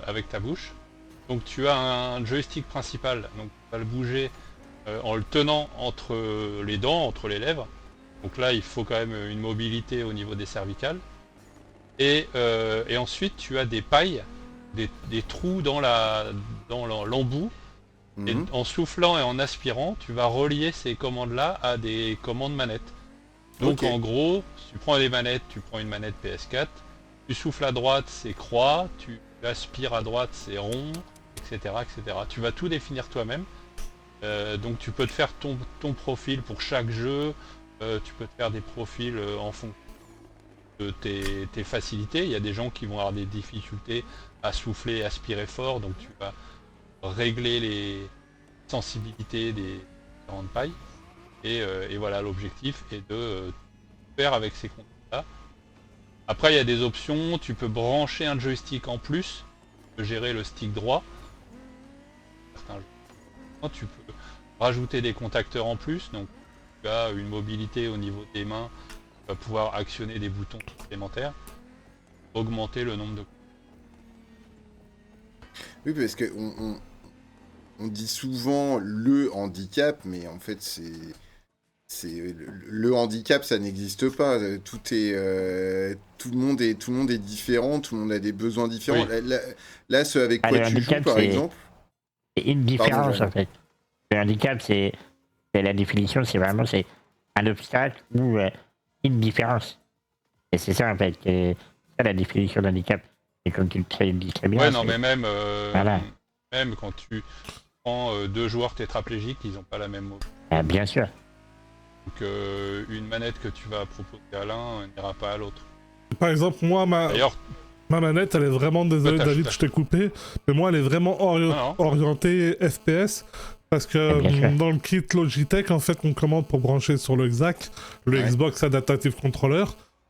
avec ta bouche. Donc tu as un joystick principal, donc tu vas le bouger en le tenant entre les dents, entre les lèvres. Donc là il faut quand même une mobilité au niveau des cervicales. Et ensuite tu as des pailles, des trous dans l'embout. Et Mhm. en soufflant et en aspirant, tu vas relier ces commandes-là à des commandes manettes. Donc Ok. en gros, tu prends les manettes, tu prends une manette PS4, tu souffles à droite, c'est croix, tu aspires à droite, c'est rond, etc., etc. Tu vas tout définir toi-même. Donc tu peux te faire ton profil pour chaque jeu, tu peux te faire des profils en fonction de tes facilités. Il y a des gens qui vont avoir des difficultés à souffler et aspirer fort, donc tu vas régler les sensibilités des différentes pailles. Et voilà, l'objectif est de faire avec ces contrôles-là. Après, il y a des options. Tu peux brancher un joystick en plus, tu peux gérer le stick droit. Tu peux rajouter des contacteurs en plus, donc tu as une mobilité au niveau des mains, tu vas pouvoir actionner des boutons supplémentaires, augmenter le nombre de... Oui, parce que on dit souvent le handicap, mais en fait, le handicap, ça n'existe pas. Tout le monde est différent, tout le monde a des besoins différents. Oui. Là, ce avec Ah, quoi le tu joues, handicap, par exemple. c'est une Pardon, différence, Jeanne. en fait. Le handicap, c'est la définition, c'est un obstacle ou une différence. Et c'est ça, en fait, c'est ça la définition d'handicap. Et comme tu le dis très bien, Ouais, non, mais même, Voilà. même quand tu prends deux joueurs tétraplégiques, ils n'ont pas la même mobilité. Bien sûr. Donc une manette que tu vas proposer à l'un n'ira pas à l'autre. Par exemple, moi, D'ailleurs, ma manette, elle est vraiment, désolé Ouais, David, je t'ai coupé, mais moi, elle est vraiment Non. orientée FPS. Parce que Bien sûr. dans le kit Logitech, en fait, qu'on commande pour brancher sur le XAC, le Ouais. Xbox Adaptative Controller,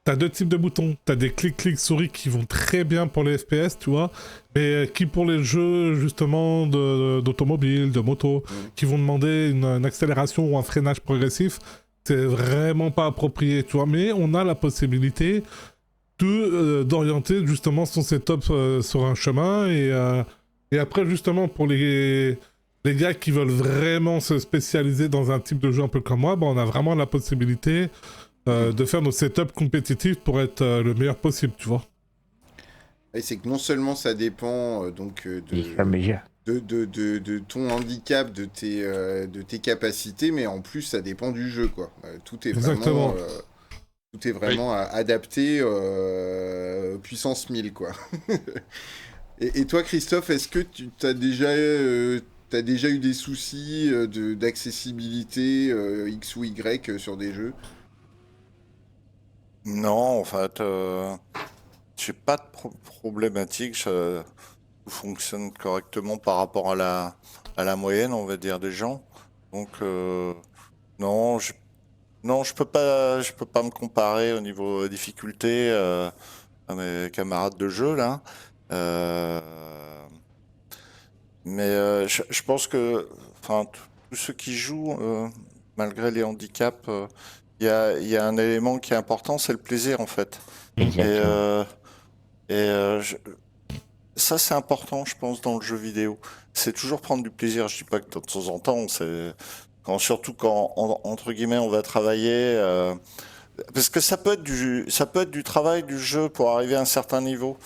t'as deux types de boutons. T'as des clics souris qui vont très bien pour les FPS, tu vois, mais qui pour les jeux, justement, d'automobile, de moto, qui vont demander une accélération ou un freinage progressif, c'est vraiment pas approprié, tu vois. Mais on a la possibilité d'orienter justement son setup sur un chemin et après justement pour les gars qui veulent vraiment se spécialiser dans un type de jeu un peu comme moi, bah, on a vraiment la possibilité de faire nos setups compétitifs pour être le meilleur possible, tu vois. Et c'est que non seulement ça dépend Et sur mesure. de ton handicap, de tes capacités, mais en plus ça dépend du jeu, quoi. Tout est Exactement. vraiment adapté puissance 1000, quoi. Et toi, Christophe, est-ce que tu t'as déjà eu des soucis d'accessibilité X ou Y sur des jeux? Non, en fait, j'ai pas de problématique. Tout fonctionne correctement par rapport à la moyenne, on va dire, des gens. Donc, non, je peux pas me comparer au niveau difficulté à mes camarades de jeu là. Euh, mais je pense que, enfin, tous ceux qui jouent, malgré les handicaps, il y a un élément qui est important, c'est le plaisir en fait. Et, Exactement. et ça, c'est important, je pense, dans le jeu vidéo. C'est toujours prendre du plaisir. Je dis pas que de temps en temps, surtout quand, entre guillemets, on va travailler, parce que ça peut être du travail du jeu pour arriver à un certain niveau.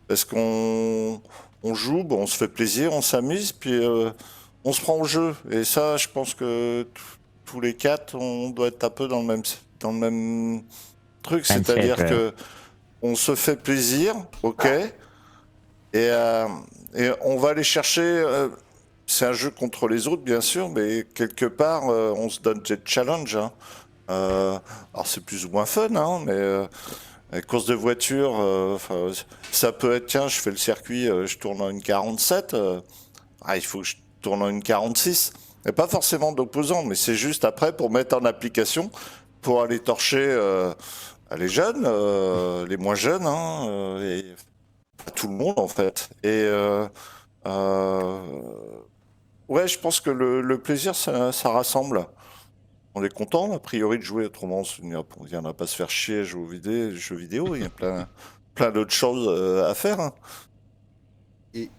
Parce on joue, bon, on se fait plaisir, on s'amuse, puis on se prend au jeu. Et ça, je pense que tous les quatre, on doit être un peu dans le même truc. Mindset, C'est-à-dire que on se fait plaisir, ok, et, et on va aller chercher. C'est un jeu contre les autres, bien sûr, mais quelque part, on se donne des challenges. Hein. Alors c'est plus ou moins fun, hein, mais les courses de voiture, ça peut être, tiens, je fais le circuit, je tourne en une 47, il faut que je tourne en une 46. Et pas forcément d'opposants, mais c'est juste après pour mettre en application, pour aller torcher les jeunes, les moins jeunes, hein, et tout le monde en fait. Euh, ouais, je pense que le plaisir, ça rassemble. On est content, a priori, de jouer, autrement, il n'y en a pas à se faire chier à jouer aux jeux vidéo, il y a plein d'autres choses à faire. Hein. Et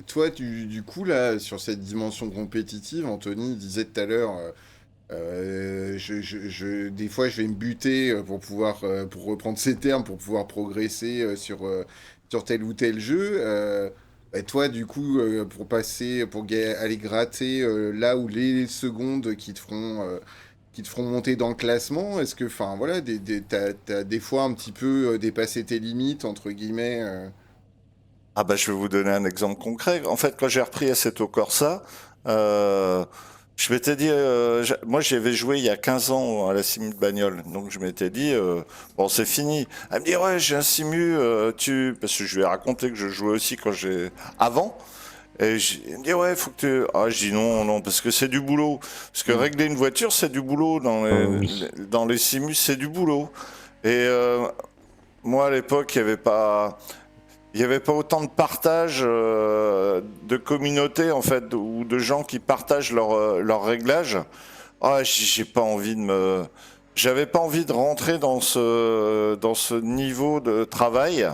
toi, du coup, là, sur cette dimension compétitive, Anthony disait tout à l'heure, des fois, je vais me buter pour reprendre ces termes, pour pouvoir progresser sur tel ou tel jeu. Et toi, du coup, aller gratter là où les secondes qui te feront monter dans le classement, est-ce que, enfin, voilà, t'as des fois un petit peu dépassé tes limites, entre guillemets Ah bah, je vais vous donner un exemple concret. En fait, quand j'ai repris Assetto Corsa, je m'étais dit, moi j'y avais joué il y a 15 ans à la simu de bagnole, donc je m'étais dit, bon c'est fini. Elle me dit, ouais j'ai un simu, parce que je lui ai raconté que je jouais aussi avant, et elle me dit, ouais faut que tu... Ah je dis non, parce que c'est du boulot. Parce que régler une voiture c'est du boulot, oui. dans les simus c'est du boulot. Et moi à l'époque il n'y avait pas autant de partage de communautés en fait, ou de gens qui partagent leur réglage. Ah, j'avais pas envie de rentrer dans ce niveau de travail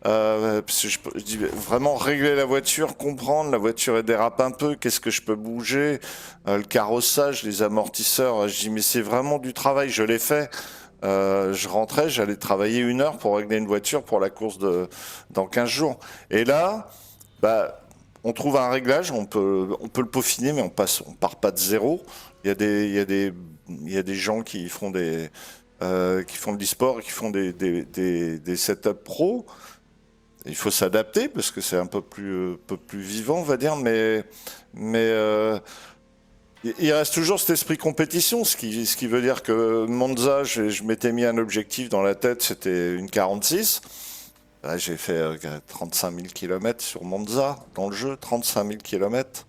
Parce que je dis vraiment régler la voiture, comprendre, la voiture elle dérape un peu, qu'est-ce que je peux bouger, le carrossage, les amortisseurs, je dis mais c'est vraiment du travail, je l'ai fait. Je rentrais, j'allais travailler 1 heure pour régler une voiture pour la course dans 15 jours. Et là, bah, on trouve un réglage, on peut le peaufiner, mais on part pas de zéro. Il y a des gens qui font de l'e-sport, qui font des setups pro. Il faut s'adapter parce que c'est un peu plus vivant, on va dire, mais il reste toujours cet esprit compétition, ce qui veut dire que Monza, je m'étais mis un objectif dans la tête, c'était une 46. Là, j'ai fait 35 000 km sur Monza, dans le jeu, 35 000 km,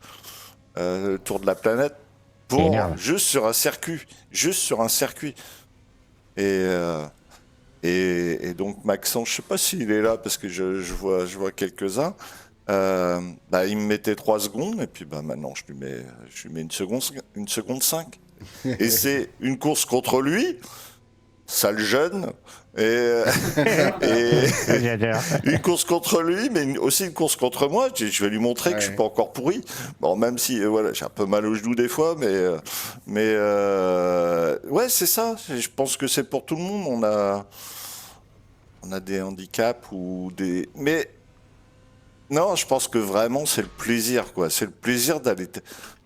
le tour de la planète, juste sur un circuit. Et donc Maxence, je sais pas s'il est là, parce que je vois quelques-uns. Il me mettait 3 secondes et puis maintenant je lui mets une seconde 5. Et c'est une course contre lui, sale jeune, et J'adore. une course contre lui, mais aussi une course contre moi. Je vais lui montrer que je suis pas encore pourri. Bon, même si voilà, j'ai un peu mal au genou des fois, mais ouais, c'est ça. Je pense que c'est pour tout le monde. On a des handicaps mais non, je pense que vraiment c'est le plaisir, quoi. C'est le plaisir d'aller.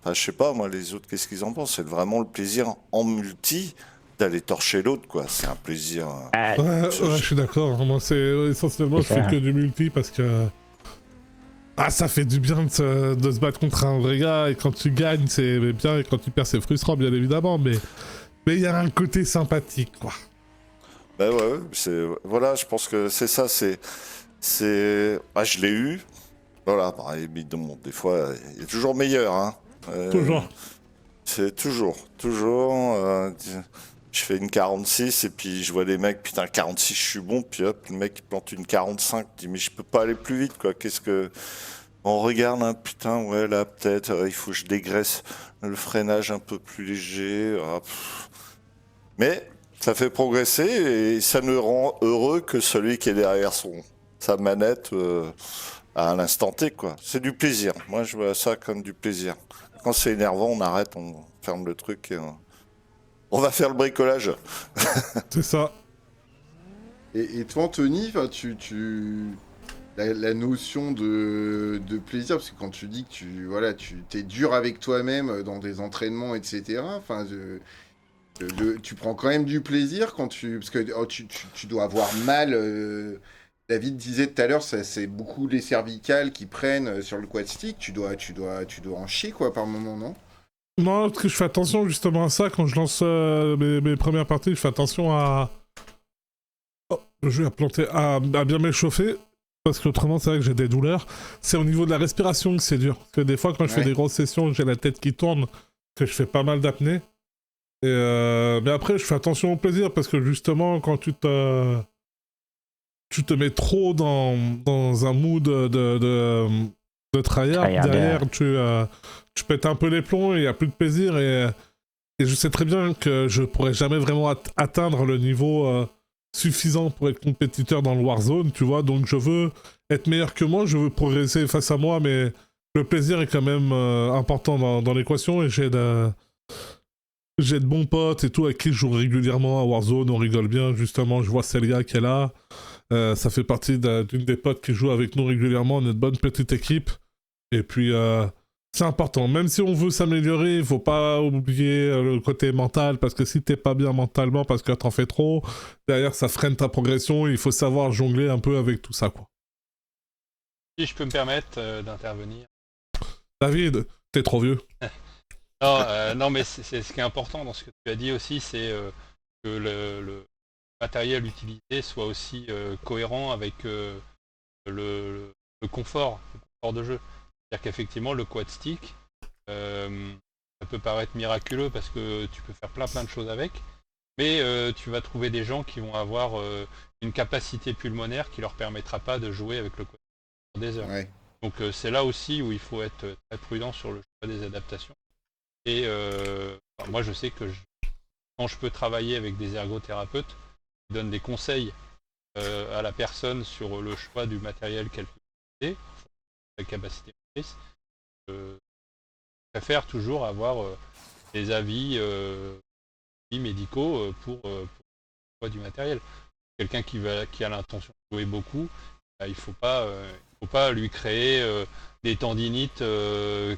Enfin, je sais pas, moi, les autres, qu'est-ce qu'ils en pensent? C'est vraiment le plaisir en multi d'aller torcher l'autre, quoi. C'est un plaisir. Ouais, je suis d'accord. Moi, essentiellement, je fais que du multi parce que. Ah, ça fait du bien de se battre contre un vrai gars, et quand tu gagnes, c'est bien, et quand tu perds, c'est frustrant, bien évidemment, mais il y a un côté sympathique, quoi. Ouais, voilà, je pense que c'est ça, je l'ai eu. Voilà, évidemment, des fois, il y a toujours meilleur, hein. Toujours. C'est toujours. Je fais une 46 et puis je vois des mecs, putain, 46, je suis bon, puis hop, le mec il plante une 45, je dis, mais je peux pas aller plus vite, quoi. On regarde, hein, putain, ouais, là, peut-être, il faut que je dégraisse le freinage un peu plus léger. Mais ça fait progresser et ça ne rend heureux que celui qui est derrière sa manette à l'instant T, quoi. C'est du plaisir. Moi, je vois ça comme du plaisir. Quand c'est énervant, on arrête, on ferme le truc et on va faire le bricolage. C'est ça. Et toi, Anthony, la notion de plaisir, parce que quand tu dis que tu t'es dur avec toi-même dans des entraînements, etc. Tu prends quand même du plaisir parce que tu dois avoir mal. David disait tout à l'heure, c'est beaucoup les cervicales qui prennent sur le quad stick. Tu dois en chier, quoi, par moment, non? Non, parce que je fais attention justement à ça quand je lance mes premières parties. Je fais attention à. Oh, je vais à bien m'échauffer. Parce qu'autrement, c'est vrai que j'ai des douleurs. C'est au niveau de la respiration que c'est dur. Parce que des fois, quand je fais des grosses sessions, j'ai la tête qui tourne, que je fais pas mal d'apnée. Mais après, je fais attention au plaisir parce que justement, quand tu te mets trop dans un mood de tryhard, derrière, tu pètes un peu les plombs et il n'y a plus de plaisir. Et je sais très bien que je pourrais jamais vraiment atteindre le niveau suffisant pour être compétiteur dans le Warzone, tu vois. Donc je veux être meilleur que moi, je veux progresser face à moi, mais le plaisir est quand même important dans l'équation et j'ai de bons potes et tout avec qui je joue régulièrement à Warzone, on rigole bien. Justement, je vois Celia qui est là. Ça fait partie d'une des potes qui joue avec nous régulièrement. On est une bonne petite équipe. Et puis, c'est important. Même si on veut s'améliorer, il faut pas oublier le côté mental. Parce que si t'es pas bien mentalement, parce que t'en fais trop, derrière, ça freine ta progression. Il faut savoir jongler un peu avec tout ça, quoi. Si je peux me permettre d'intervenir. David, t'es trop vieux. Non, mais c'est ce qui est important dans ce que tu as dit aussi, c'est que le matériel utilisé soit aussi cohérent avec le confort de jeu. C'est-à-dire qu'effectivement, le quad stick, ça peut paraître miraculeux parce que tu peux faire plein de choses avec, mais tu vas trouver des gens qui vont avoir une capacité pulmonaire qui leur permettra pas de jouer avec le quad stick pour des heures. Ouais. Donc c'est là aussi où il faut être très prudent sur le choix des adaptations. Et moi, je sais que quand je peux travailler avec des ergothérapeutes qui donnent des conseils à la personne sur le choix du matériel qu'elle peut utiliser, la capacité motrice. Je préfère toujours avoir des avis médicaux pour le choix du matériel. Quelqu'un qui a l'intention de jouer beaucoup, il ne faut pas lui créer des tendinites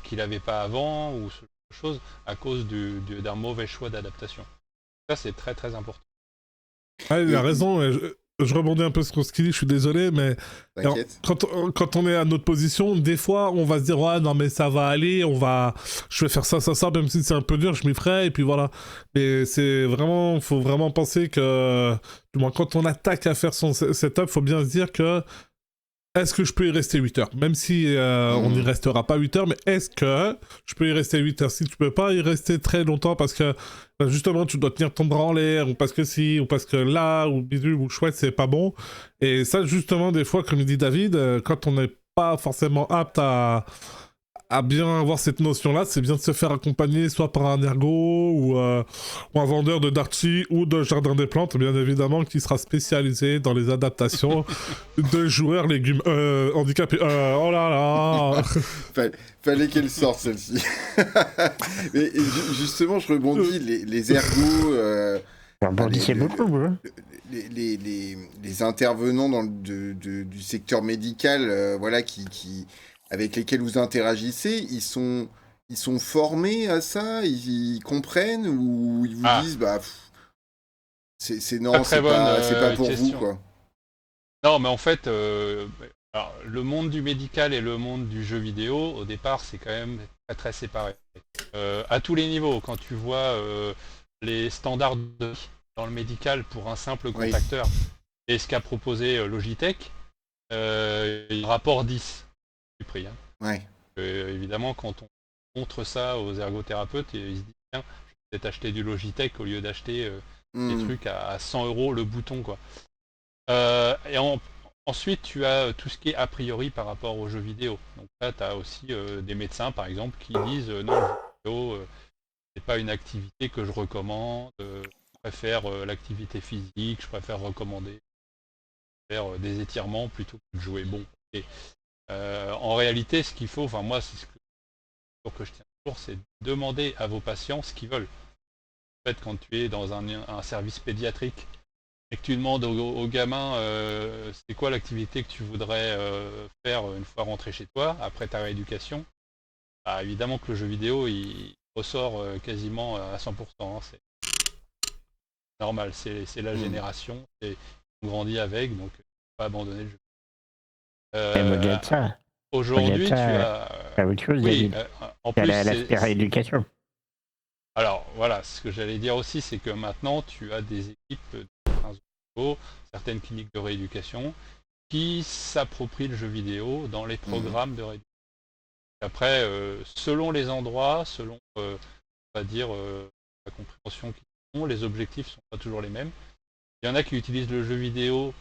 qu'il n'avait pas avant ou ce genre de choses à cause d'un mauvais choix d'adaptation. Ça, c'est très très important. Ah, il Et- a raison, je rebondis un peu sur ce qu'il dit, je suis désolé, mais alors, T'inquiète. quand on est à notre position, des fois, on va se dire, ouais, non, mais ça va aller, je vais faire ça, même si c'est un peu dur, je m'y ferai, et puis voilà. Mais faut vraiment penser que, du moins, quand on attaque à faire son setup, faut bien se dire que, est-ce que je peux y rester 8 heures? Même si on n'y restera pas 8 heures, mais est-ce que je peux y rester 8 heures? Si tu peux pas y rester très longtemps parce que justement tu dois tenir ton bras en l'air, ou parce que si, ou parce que là, ou bidule, ou chouette, c'est pas bon. Et ça, justement, des fois, comme il dit David, quand on n'est pas forcément apte à bien avoir cette notion-là, c'est bien de se faire accompagner soit par un ergo ou un vendeur de Darty ou de Jardin des Plantes, bien évidemment, qui sera spécialisé dans les adaptations de joueurs légumes handicapés. Oh là là. Fallait qu'elle sorte celle-ci. Mais justement, je rebondis, les ergots, Vous rebondissez beaucoup, vous. Hein. les intervenants du secteur médical, voilà, avec lesquels vous interagissez, ils sont formés à ça, ils comprennent ou ils vous disent, bah, non, Très bonne c'est pas pour question. vous, quoi. Non, mais en fait, alors, le monde du médical et le monde du jeu vidéo, au départ, c'est quand même très très séparé. À tous les niveaux, quand tu vois les standards dans le médical pour un simple Oui. contacteur et ce qu'a proposé Logitech, rapport 10 du prix. Hein. Ouais. Évidemment, quand on montre ça aux ergothérapeutes, ils se disent tiens, je vais peut-être acheter du Logitech au lieu d'acheter des trucs à 100 € le bouton, quoi. Ensuite, tu as tout ce qui est a priori par rapport aux jeux vidéo. Donc là, tu as aussi des médecins, par exemple, qui disent non, le jeu vidéo, c'est pas une activité que je recommande. Je préfère l'activité physique, je préfère recommander faire des étirements plutôt que de jouer. Bon, et, en réalité, ce qu'il faut, enfin moi, c'est ce que je tiens toujours, c'est demander à vos patients ce qu'ils veulent. En fait, quand tu es dans un service pédiatrique et que tu demandes aux gamins c'est quoi l'activité que tu voudrais faire une fois rentré chez toi, après ta rééducation, bah, évidemment que le jeu vidéo, il ressort quasiment à 100%. Hein, c'est normal, c'est la génération, on grandit avec, donc pas abandonner le jeu. Et au-delà de ça, Aujourd'hui, tu as... t'as autre chose, Oui, David. en T'as plus, l'aspect rééducation. Alors voilà, ce que j'allais dire aussi, c'est que maintenant tu as des équipes de certains hôpitaux, certaines cliniques de rééducation qui s'approprient le jeu vidéo dans les programmes de rééducation. Après, selon les endroits, selon on va dire la compréhension qu'ils ont, les objectifs sont pas toujours les mêmes. Il y en a qui utilisent le jeu vidéo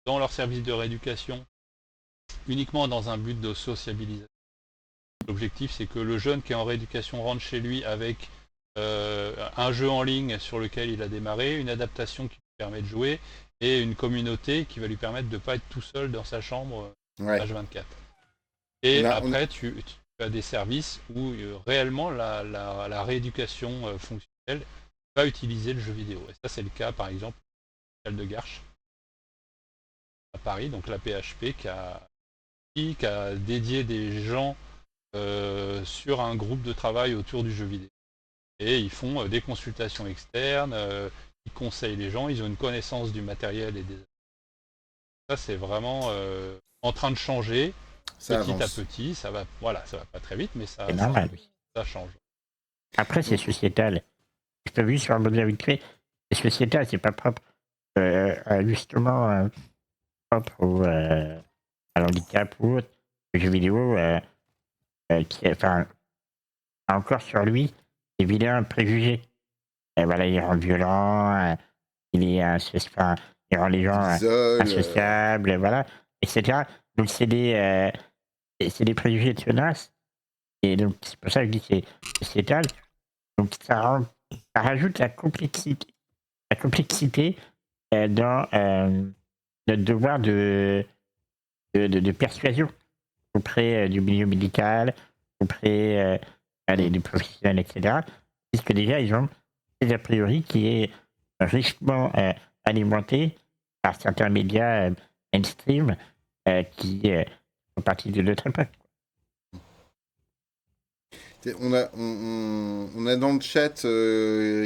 dans leur service de rééducation uniquement dans un but de sociabilisation. L'objectif, c'est que le jeune qui est en rééducation rentre chez lui avec un jeu en ligne sur lequel il a démarré, une adaptation qui lui permet de jouer et une communauté qui va lui permettre de ne pas être tout seul dans sa chambre H24. Et après, tu as des services où réellement la rééducation fonctionnelle va utiliser le jeu vidéo. Et ça, c'est le cas, par exemple, de Garches à Paris, donc la PHP qui a dédié des gens sur un groupe de travail autour du jeu vidéo. Et ils font des consultations externes, ils conseillent les gens, ils ont une connaissance du matériel et des... Ça, c'est vraiment en train de changer, Ça petit avance. à petit. Ça va pas très vite, mais C'est normal. ça change. Après, c'est sociétal. Je t'ai vu sur un modèle vite fait. C'est sociétal, c'est pas propre justement propre à l'handicap ou autre. Le jeu vidéo, enfin, encore sur lui, des vilains préjugés. Et voilà, il rend violent, enfin, il rend les gens insociables, voilà, etc. Donc c'est des préjugés tenaces. Et donc c'est pour ça que je dis que c'est sociétal. Donc ça rajoute la complexité dans notre devoir de persuasion auprès du milieu médical, auprès des professionnels, etc. Puisque déjà, ils ont des a priori qui est richement alimenté par certains médias mainstream qui font partie de notre époque. On a dans le chat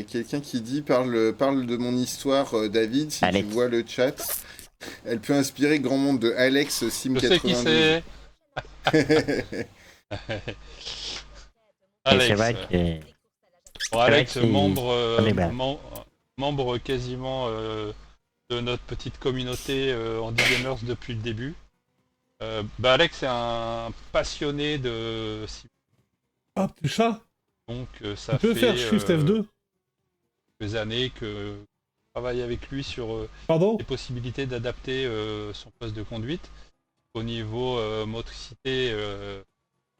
quelqu'un qui dit parle de mon histoire, David, si Alex. tu vois le chat. Elle peut inspirer grand monde de Alex Sim Je sais qui 92. c'est. Et Alex. c'est vrai que Bon, Alex, vrai qu'il- on est bien. membre quasiment de notre petite communauté Andy Gamers depuis le début. Alex est un passionné de Ah, petit chat, donc ça tu peux fait faire Shift F2? quelques années que je travaille avec lui sur Pardon? les possibilités d'adapter son poste de conduite. Au niveau motricité,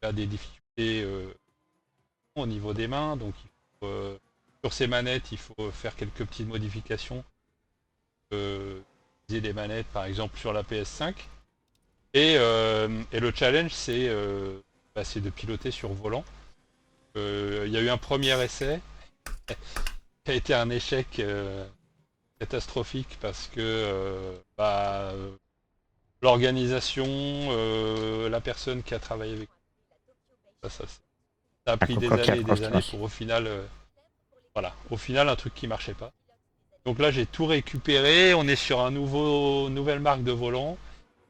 il a des difficultés au niveau des mains, donc il faut, sur ses manettes, il faut faire quelques petites modifications. Utiliser des manettes, par exemple, sur la PS5. Et le challenge, c'est de piloter sur volant. Il y a eu un premier essai qui a été un échec catastrophique parce que l'organisation, la personne qui a travaillé avec ça a pris des années et des années pour au final un truc qui marchait pas. Donc là j'ai tout récupéré, on est sur un nouvelle marque de volant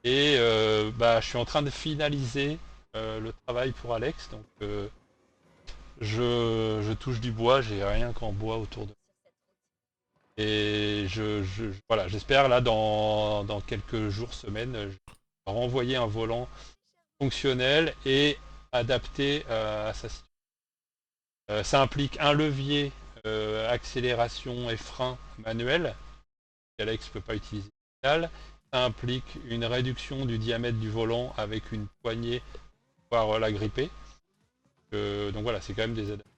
et je suis en train de finaliser le travail pour Alex, donc je touche du bois, j'ai rien qu'en bois autour de moi. Et voilà, j'espère là dans quelques jours, semaines, je vais renvoyer un volant fonctionnel et adapté à sa situation. Ça implique un levier accélération et frein manuel, qu'Alex ne peut pas utiliser. Ça implique une réduction du diamètre du volant avec une poignée pour pouvoir la gripper. Donc voilà, c'est quand même des adaptations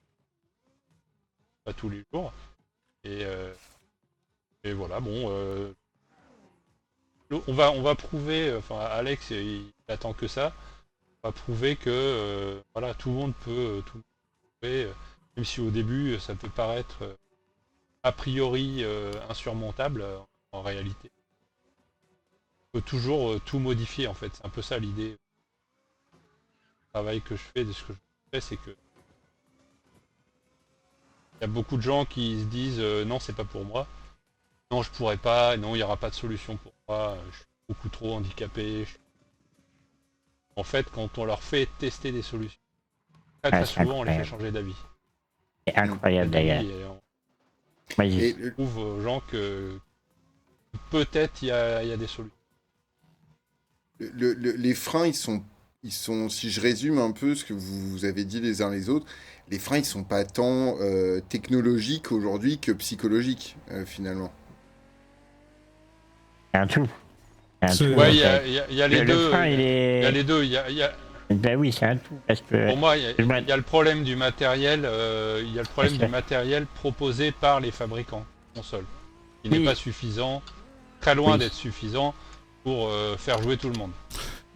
pas tous les jours. Et voilà, bon, on va prouver, enfin Alex il attend que ça, on va prouver que voilà, tout le monde peut prouver, même si au début ça peut paraître a priori insurmontable, en réalité. On peut toujours tout modifier en fait, c'est un peu ça l'idée. Le travail que je fais, de ce que je fais, c'est que il y a beaucoup de gens qui se disent non, c'est pas pour moi. Non, je pourrais pas, non, il n'y aura pas de solution pour moi, je suis beaucoup trop handicapé. En fait, quand on leur fait tester des solutions, très souvent, on les fait changer d'avis. c'est incroyable d'ailleurs. Et Magique. On prouve aux gens que peut-être il y a des solutions. les freins, ils sont, si je résume un peu ce que vous avez dit les uns les autres, les freins, ils sont pas tant technologiques aujourd'hui que psychologiques, finalement. C'est un tout. C'est un C'est- tout, Ouais, en il fait. y a les Le deux. frein, Il y a les deux. Ben oui, c'est un tout. Parce que Pour moi, il moi- y a le problème du matériel. Il y a le problème Parce du que- matériel proposé par les fabricants de consoles. Il n'est Oui. pas suffisant, très loin Oui. d'être suffisant pour faire jouer tout le monde.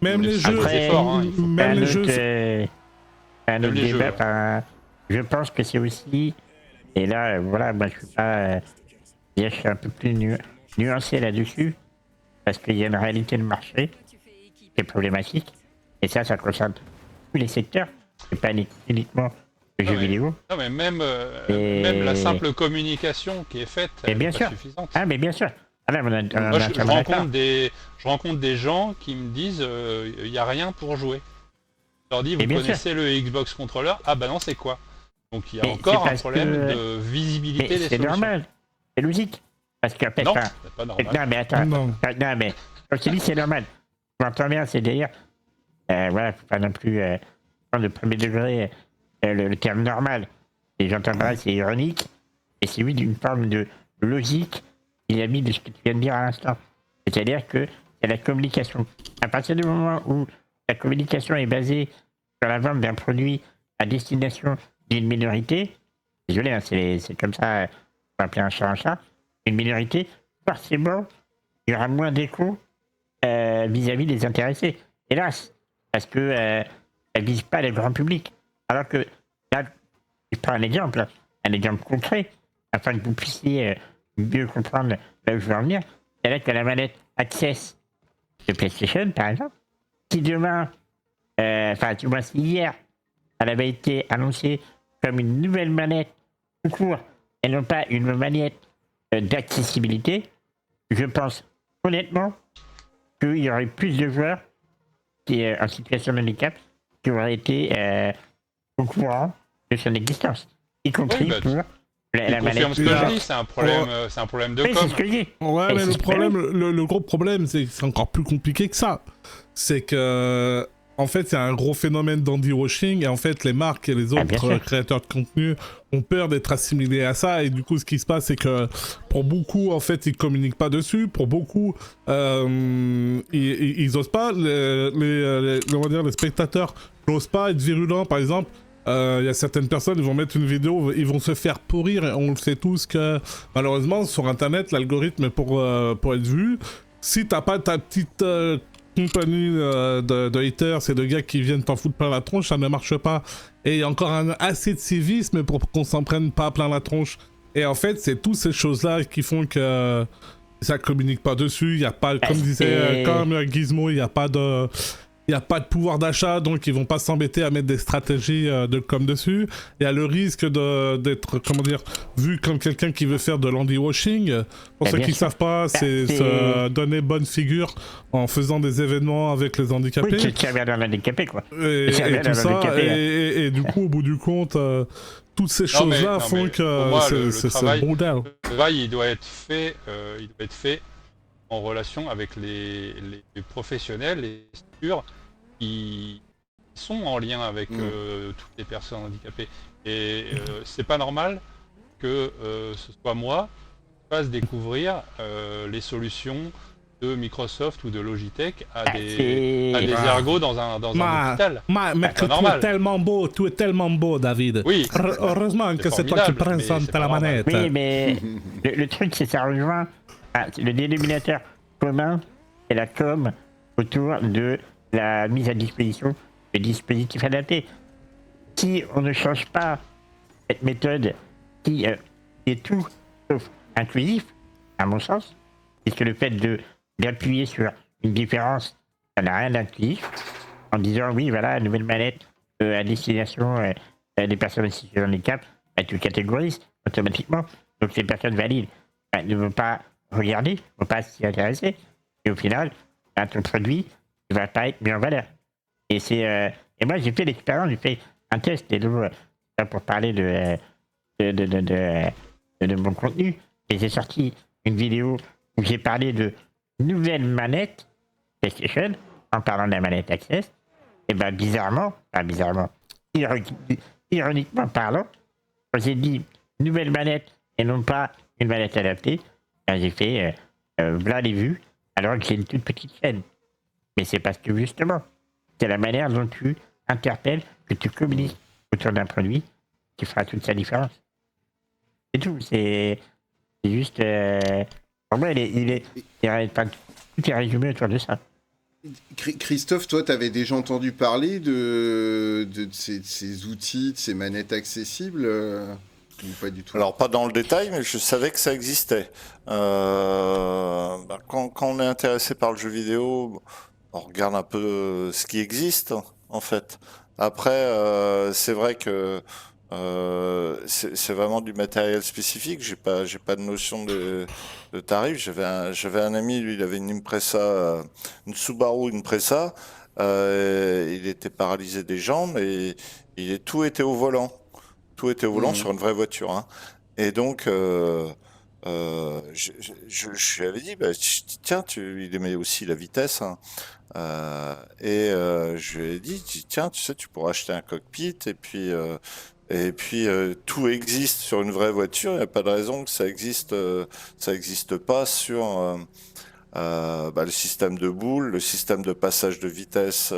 Même les jeux, Après, efforts, hein, il faut même les jeux, un autre les débat. jeux, Enfin, je pense que c'est aussi. Et là, voilà, moi je suis pas. Je suis un peu plus nuancé là-dessus. Parce qu'il y a une réalité de marché qui est problématique. Et ça concerne tous les secteurs. C'est pas uniquement le jeu mais- vidéo. Non, mais même Et- même la simple communication qui est faite, Mais elle bien n'est pas sûr. suffisante. Ah, mais bien sûr. Ah là, on a Moi, on je a d'accord. rencontre des gens qui me disent il n'y a rien pour jouer. Je leur dis Mais vous bien connaissez le Xbox Controller? Ah bah non, c'est quoi? Donc il y a Mais encore c'est un parce problème que- de visibilité Mais des c'est solutions. normal. C'est logique. Parce qu'en fait, Non, enfin, c'est pas normal. non, mais attends. Non. Non, mais quand je te dis c'est normal. Je m'entends bien, c'est d'ailleurs. Voilà, faut pas non plus prendre le premier degré le terme normal. Et j'entends pas, c'est ironique. Et c'est oui d'une forme de logique qu'il a mis de ce que tu viens de dire à l'instant. C'est-à-dire que c'est la communication. À partir du moment où la communication est basée sur la vente d'un produit à destination d'une minorité, désolé, hein, c'est comme ça, on va appeler un chat, une minorité, forcément, il y aura moins d'écho vis-à-vis des intéressés. Hélas, parce que elle vise pas le grand public. Alors que là, je prends un exemple concret, afin que vous puissiez mieux comprendre là où je veux en venir. C'est là que la manette Access de PlayStation, par exemple, si demain, enfin, du moins si hier, elle avait été annoncée comme une nouvelle manette tout court et non pas une manette d'accessibilité, je pense honnêtement qu'il y aurait plus de joueurs qui, en situation de handicap qui auraient été au courant de son existence, y compris Oui, bah, pour la manette. confirme ce que je dis, c'est un problème de Oui, com. c'est ce que je dis. Ouais, Et mais c'est le ce problème, le gros problème, c'est que c'est encore plus compliqué que ça. C'est que, en fait, il y a un gros phénomène d'anti-washing, et en fait, les marques et les Ah, bien autres sûr. créateurs de contenu ont peur d'être assimilés à ça, et du coup, ce qui se passe, c'est que pour beaucoup, en fait, ils communiquent pas dessus, pour beaucoup, ils osent pas, on va dire, les spectateurs n'osent pas être virulents, par exemple. Il y a certaines personnes, ils vont mettre une vidéo, ils vont se faire pourrir, et on le sait tous que malheureusement sur internet, l'algorithme pour être vu, si t'as pas ta petite compagnie de haters et de gars qui viennent t'en foutre plein la tronche, ça ne marche pas. Et il y a encore assez de civisme pour qu'on s'en prenne pas plein la tronche. Et en fait, c'est toutes ces choses-là qui font que ça communique pas dessus, il y a pas, comme disait comme Gizmo, il y a pas de... Il n'y a pas de pouvoir d'achat, donc ils vont pas s'embêter à mettre des stratégies de com dessus. Il y a le risque d'être, comment dire, vu comme quelqu'un qui veut faire de l'handiwashing. Pour ceux bien qui sûr. savent pas, c'est c'est- se donner bonne figure en faisant des événements avec les handicapés. Oui, tu bien dans l'handicapé, quoi. Et c'est bien tout dans ça, l'handicapé, hein. et du coup, au bout du compte, toutes ces Non, mais- choses-là non, font mais que pour moi, le c'est travail- le bordel. Le travail, il doit être fait en relation avec les professionnels, les structures qui sont en lien avec toutes les personnes handicapées. Et c'est pas normal que ce soit moi qui fasse découvrir les solutions de Microsoft ou de Logitech à des ergots dans un hôpital. Mais pas normal. tu es tellement beau, David. Oui, Heureusement que c'est toi qui formidable, mais présentes c'est la pas normal. manette. Oui, mais le truc, c'est que ça rejoint le dénominateur commun, c'est la com autour de la mise à disposition de dispositifs adaptés. Si on ne change pas cette méthode qui est tout sauf inclusif, à mon sens, puisque le fait d'appuyer sur une différence, ça n'a rien d'inclusif, en disant oui, voilà, nouvelle manette à destination des personnes en situation de handicap, tu catégorises automatiquement. Donc les personnes valides ne vont pas regarder, ne vont pas s'y intéresser. Et au final, ton produit ne va pas être mis en valeur. Et et moi j'ai fait l'expérience, j'ai fait un test, et donc, pour parler de mon contenu, et j'ai sorti une vidéo où j'ai parlé de nouvelles manettes PlayStation, en parlant de la manette Access. Et ben ironiquement parlant, quand j'ai dit nouvelle manette et non pas une manette adaptée, ben j'ai fait voilà les vues, alors que j'ai une toute petite chaîne. Mais c'est parce que justement, c'est la manière dont tu interpelles, que tu communiques autour d'un produit qui fera toute sa différence. C'est tout, c'est juste... pour moi, tout est résumé autour de ça. Christophe, toi, tu avais déjà entendu parler de ces outils, de ces manettes accessibles ou pas du tout? Alors pas dans le détail, mais je savais que ça existait. Quand on est intéressé par le jeu vidéo, on regarde un peu ce qui existe en fait. Après, c'est vrai que c'est vraiment du matériel spécifique. J'ai pas de notion de tarif. J'avais un ami, lui, il avait une Impresa, une Subaru Impresa. Il était paralysé des jambes et tout était au volant. Tout était au volant sur une vraie voiture. Hein. Et donc, je lui avais dit, bah, tiens, il aimait aussi la vitesse. Hein. Je lui ai dit, tiens, tu sais, tu pourras acheter un cockpit et puis tout existe sur une vraie voiture. Il n'y a pas de raison que ça existe pas sur le système de boule, le système de passage de vitesse,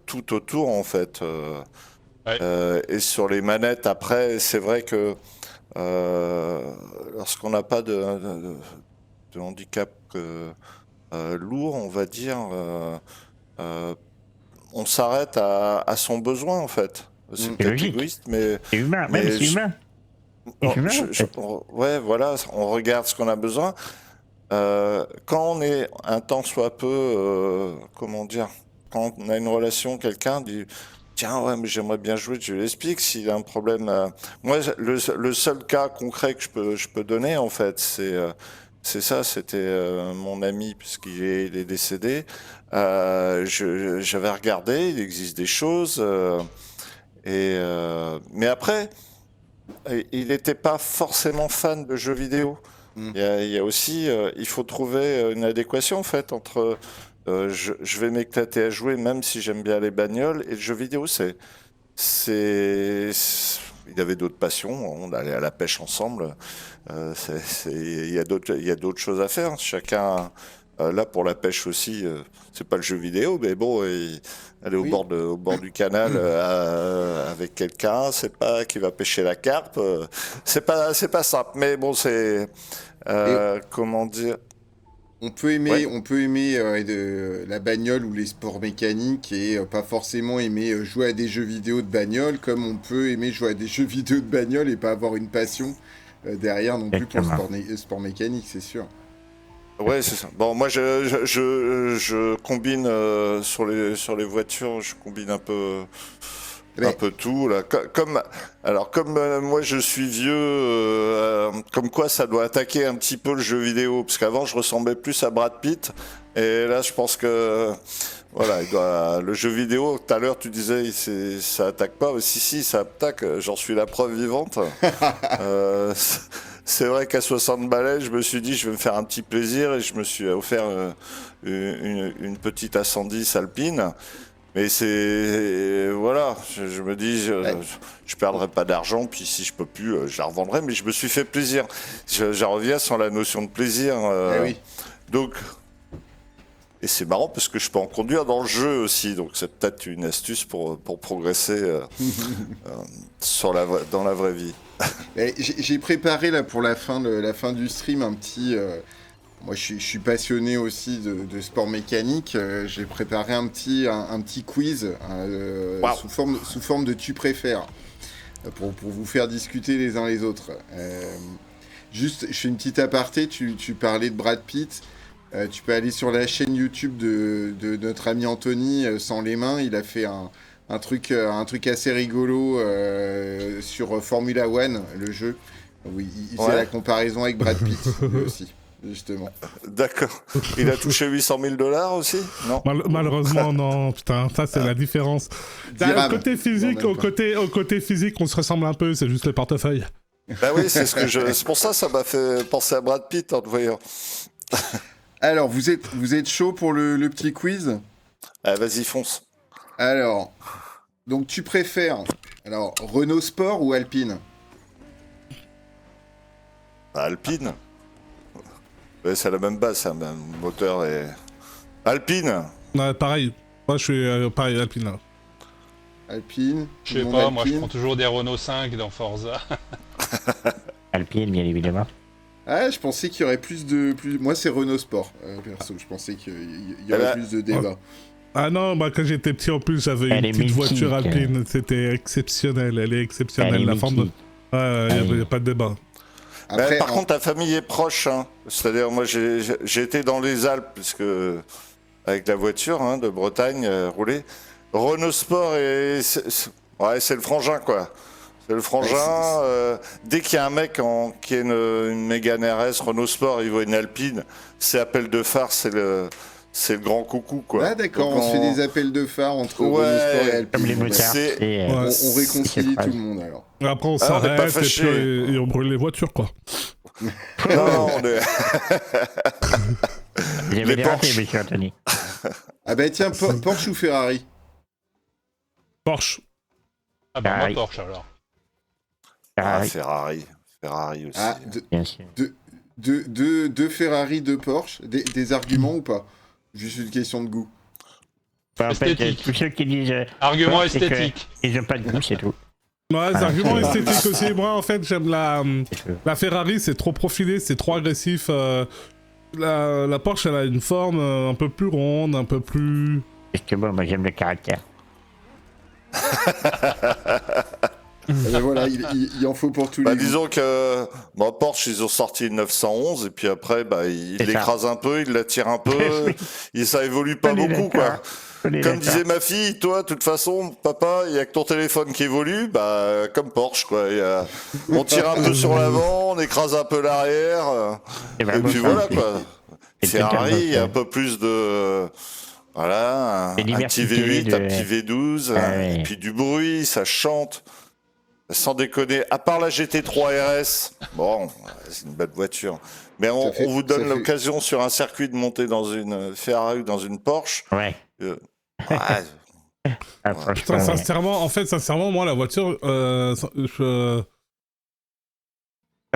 tout autour en fait. Et sur les manettes, après, c'est vrai que lorsqu'on n'a pas de handicap lourd, on va dire, on s'arrête à son besoin en fait. C'est C'est peut-être logique. égoïste, mais C'est humain, mais même c'est humain. C'est humain, en fait. ouais, voilà, on regarde ce qu'on a besoin. Quand on est un tant soit peu, comment dire, quand on a une relation, quelqu'un dit, tiens, ouais, mais j'aimerais bien jouer, je lui explique s'il a un problème. Moi, le seul cas concret que je peux donner, en fait, c'est ça, c'était mon ami, puisqu'il est décédé. J'avais regardé, il existe des choses, mais après, il n'était pas forcément fan de jeux vidéo. Il y a aussi, il faut trouver une adéquation en fait entre je vais m'éclater à jouer même si j'aime bien les bagnoles et le jeu vidéo. Il avait d'autres passions, on allait à la pêche ensemble. Il y a d'autres choses à faire. Chacun, là pour la pêche aussi, c'est pas le jeu vidéo, mais bon, aller Oui. au bord du canal avec quelqu'un, c'est pas qui va pêcher la carpe, c'est pas simple. Mais bon, c'est comment dire. On peut aimer, Ouais. la bagnole ou les sports mécaniques et pas forcément aimer jouer à des jeux vidéo de bagnole, comme on peut aimer jouer à des jeux vidéo de bagnole et pas avoir une passion derrière non plus pour le Exactement. sport mécanique, c'est sûr. Ouais, c'est ça. Bon, moi, je combine sur les voitures, je combine un Mais, peu tout là. Comme moi je suis vieux, comme quoi ça doit attaquer un petit peu le jeu vidéo, parce qu'avant je ressemblais plus à Brad Pitt, et là je pense que voilà, le jeu vidéo. Tout à l'heure tu disais ça attaque pas, si ça attaque, j'en suis la preuve vivante. Euh, c'est vrai qu'à 60 balais, je me suis dit je vais me faire un petit plaisir et je me suis offert une petite A110 Alpine. Mais c'est voilà, je me dis ouais. je perdrai pas d'argent, puis si je peux plus, je la revendrai. Mais je me suis fait plaisir. Je reviens sur la notion de plaisir. Eh oui. Donc et c'est marrant parce que je peux en conduire dans le jeu aussi. Donc c'est peut-être une astuce pour progresser dans la vraie vie. Mais j'ai préparé là pour la fin du stream un petit. Moi, je suis passionné aussi de sport mécanique. J'ai préparé un petit quiz Waouh. sous forme de tu préfères pour vous faire discuter les uns les autres. Juste, je fais une petite aparté. Tu parlais de Brad Pitt. Tu peux aller sur la chaîne YouTube de notre ami Anthony sans les mains. Il a fait un truc assez rigolo sur Formula One, le jeu. Oui, il fait Ouais. la comparaison avec Brad Pitt lui aussi, justement. D'accord. Il a touché 800 000 $ aussi, non? Malheureusement, non, putain, ça c'est la différence. Dirham. Au côté physique, Non, même pas. au côté physique, on se ressemble un peu, c'est juste le portefeuille. Bah oui, c'est pour ça m'a fait penser à Brad Pitt en te voyant. Alors, vous êtes chaud pour le petit quiz? Ah, vas-y, fonce. Alors, donc tu préfères Renault Sport ou Alpine? Alpine. Ouais, c'est la même base, ça, même moteur et... Alpine. Ouais, pareil, moi je suis pareil, Alpine là. Alpine? Je tout le sais monde pas, moi je Alpine. prends toujours des Renault 5 dans Forza. Alpine, bien évidemment. Ah, je pensais qu'il y aurait plus. Moi, c'est Renault Sport, perso. Je pensais qu'il y aurait bah, plus de débats. Ah non, moi quand j'étais petit en plus, j'avais Elle une est petite voiture mythique. Alpine, c'était exceptionnel, elle est exceptionnelle, Elle est la forme de... mythique. Ouais, il n'y a pas de débat. Après, Par contre, ta famille est proche, hein. C'est-à-dire, moi, j'ai été dans les Alpes, puisque avec la voiture hein, de Bretagne, roulée. Renault Sport, ouais, c'est le frangin, quoi. C'est le frangin. Dès qu'il y a un mec qui a une Mégane RS, Renault Sport, il voit une Alpine, c'est appel de phare, c'est le grand coucou, quoi. ah d'accord, Donc, on se fait des appels de phare entre Ouais, Renault Sport et Alpine. Comme les Bon, motards. c'est- c'est, Ouais. on réconcilie c'est tout le monde alors. Après on Ah, on n'est pas s'arrête et fâchés. puis et on brûle les voitures quoi. Non, on est... Vous avez les dérapé, Porsche. monsieur Anthony. Ah bah tiens, Porsche ou Ferrari? Porsche. Ah bah moi Ferrari. Porsche alors. Ah, Ferrari, Ferrari aussi. Ah, bien sûr. deux Ferrari, deux Porsche. Des arguments ou pas? Juste une question de goût. Enfin, en fait, Esthétique. tous ceux qui disent Argument Porsche, c'est que esthétique. ils n'ont pas de goût, c'est tout. Ouais, les Ah, arguments c'est- esthétiques aussi. Moi en fait j'aime C'est tout. la Ferrari, c'est trop profilé, c'est trop agressif. La Porsche, elle a une forme un peu plus ronde, un peu plus... Justement, moi j'aime le caractère. Et ben voilà, il en faut pour tous les goûts. Disons que Porsche, ils ont sorti le 911 et puis après, ils C'est ça. l'écrasent un peu, ils l'attirent un peu, et ça évolue pas On est beaucoup, d'accord. quoi. On est Comme d'accord. disait ma fille, toi, de toute façon, papa, il y a que ton téléphone qui évolue, comme Porsche, quoi. On tire un peu sur l'avant, on écrase un peu l'arrière, C'est et vraiment puis ça, voilà, c'est- quoi. c'est Ferrari, totalement il y a ça. un peu plus de... Voilà, un Des petit diversités V8, un de- petit V12, ouais. et puis du bruit, ça chante. Sans déconner, à part la GT3 RS, bon, c'est une belle voiture. Mais Ça fait- on vous ça donne fait- l'occasion sur un circuit de monter dans une Ferrari ou dans une Porsche. Ouais. Ouais, Ah, Putain, franchement, ouais. sincèrement, moi, la voiture, Ça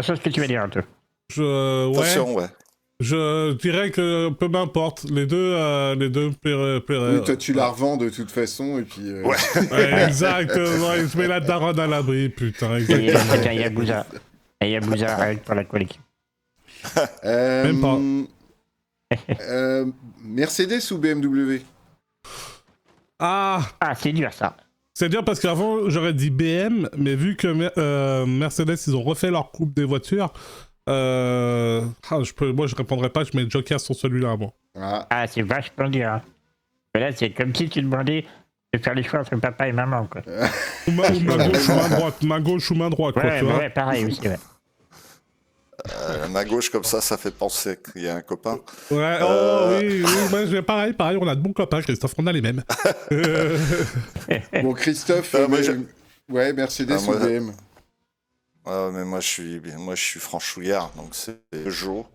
sait ce que tu vas dire un peu. ouais, attention, ouais. je dirais que peu m'importe. Les deux plairaient. Oui, toi, tu la revends de toute façon, et puis... Ouais. Ouais, exactement, je mets la daronne à l'abri, putain, Il y a exactement. un Yakuza. Un Yakuza rien que pour la collection. Même pas. Mercedes ou BMW? Ah, Ah, c'est dur ça. c'est dur parce qu'avant, j'aurais dit BM, mais vu que Mercedes, ils ont refait leur coupe des voitures, moi, je répondrais pas, je mets Joker sur celui-là, moi. Ah, Ah, c'est vachement dur. Hein. Mais là, c'est comme si tu demandais de faire les choix entre papa et maman, quoi. Ou main gauche ou main droite, main gauche ou main droite, quoi, Ouais, tu vois. ouais, pareil aussi, ouais. Ma gauche, comme ça fait penser qu'il y a un copain. Ouais, oui, pareil, on a de bons copains, Christophe, on a les mêmes. bon, Christophe, moi, ouais, Mercedes Ah, moi, ou BM? Mais moi, je suis franchouillard, donc c'est Peugeot,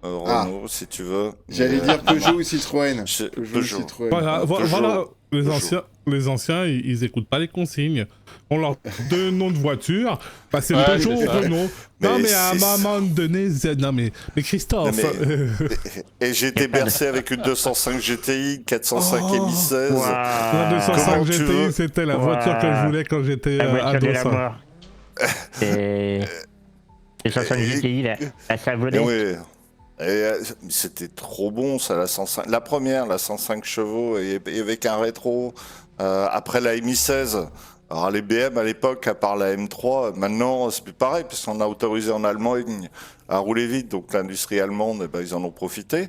Renault, si tu veux. J'allais Mais, dire Peugeot ou Citroën. Peugeot. ou Citroën. Voilà, Peugeot. voilà, Peugeot. les anciens, ils écoutent pas les consignes. On leur donne noms de voiture, c'est Ouais, Peugeot c'est ou ça. Renault. Mais Non, mais à un c'est- moment donné, mais Christophe... Non, Et j'ai été bercé avec une 205 GTI, 405 Oh. M16. La Waouh. 205 Comment tu GTI, veux c'était la voiture que je voulais quand j'étais La voiture de ado, la ça. mort. C'est 60 GTI, là. La Et savonnette. oui. C'était trop bon, ça, la 105. La première, la 105 chevaux, et avec un rétro. Après la Mi-16. Alors les BM à l'époque, à part la M3, maintenant c'est plus pareil, parce qu'on a autorisé en Allemagne à rouler vite, donc l'industrie allemande, ils en ont profité.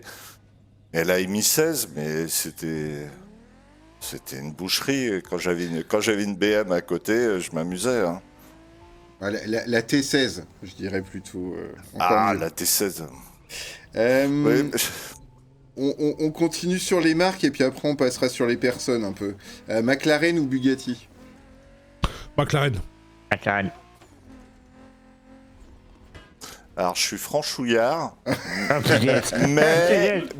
Et la Mi-16, mais c'était une boucherie. Quand j'avais une BM à côté, je m'amusais. Hein. Ah, la T16, je dirais plutôt. Encore Ah, mieux. la T16. Euh, Oui. on continue sur les marques et puis après on passera sur les personnes un peu. McLaren ou Bugatti? McLaren. McLaren. Alors, je suis franchouillard, Oh, punaise.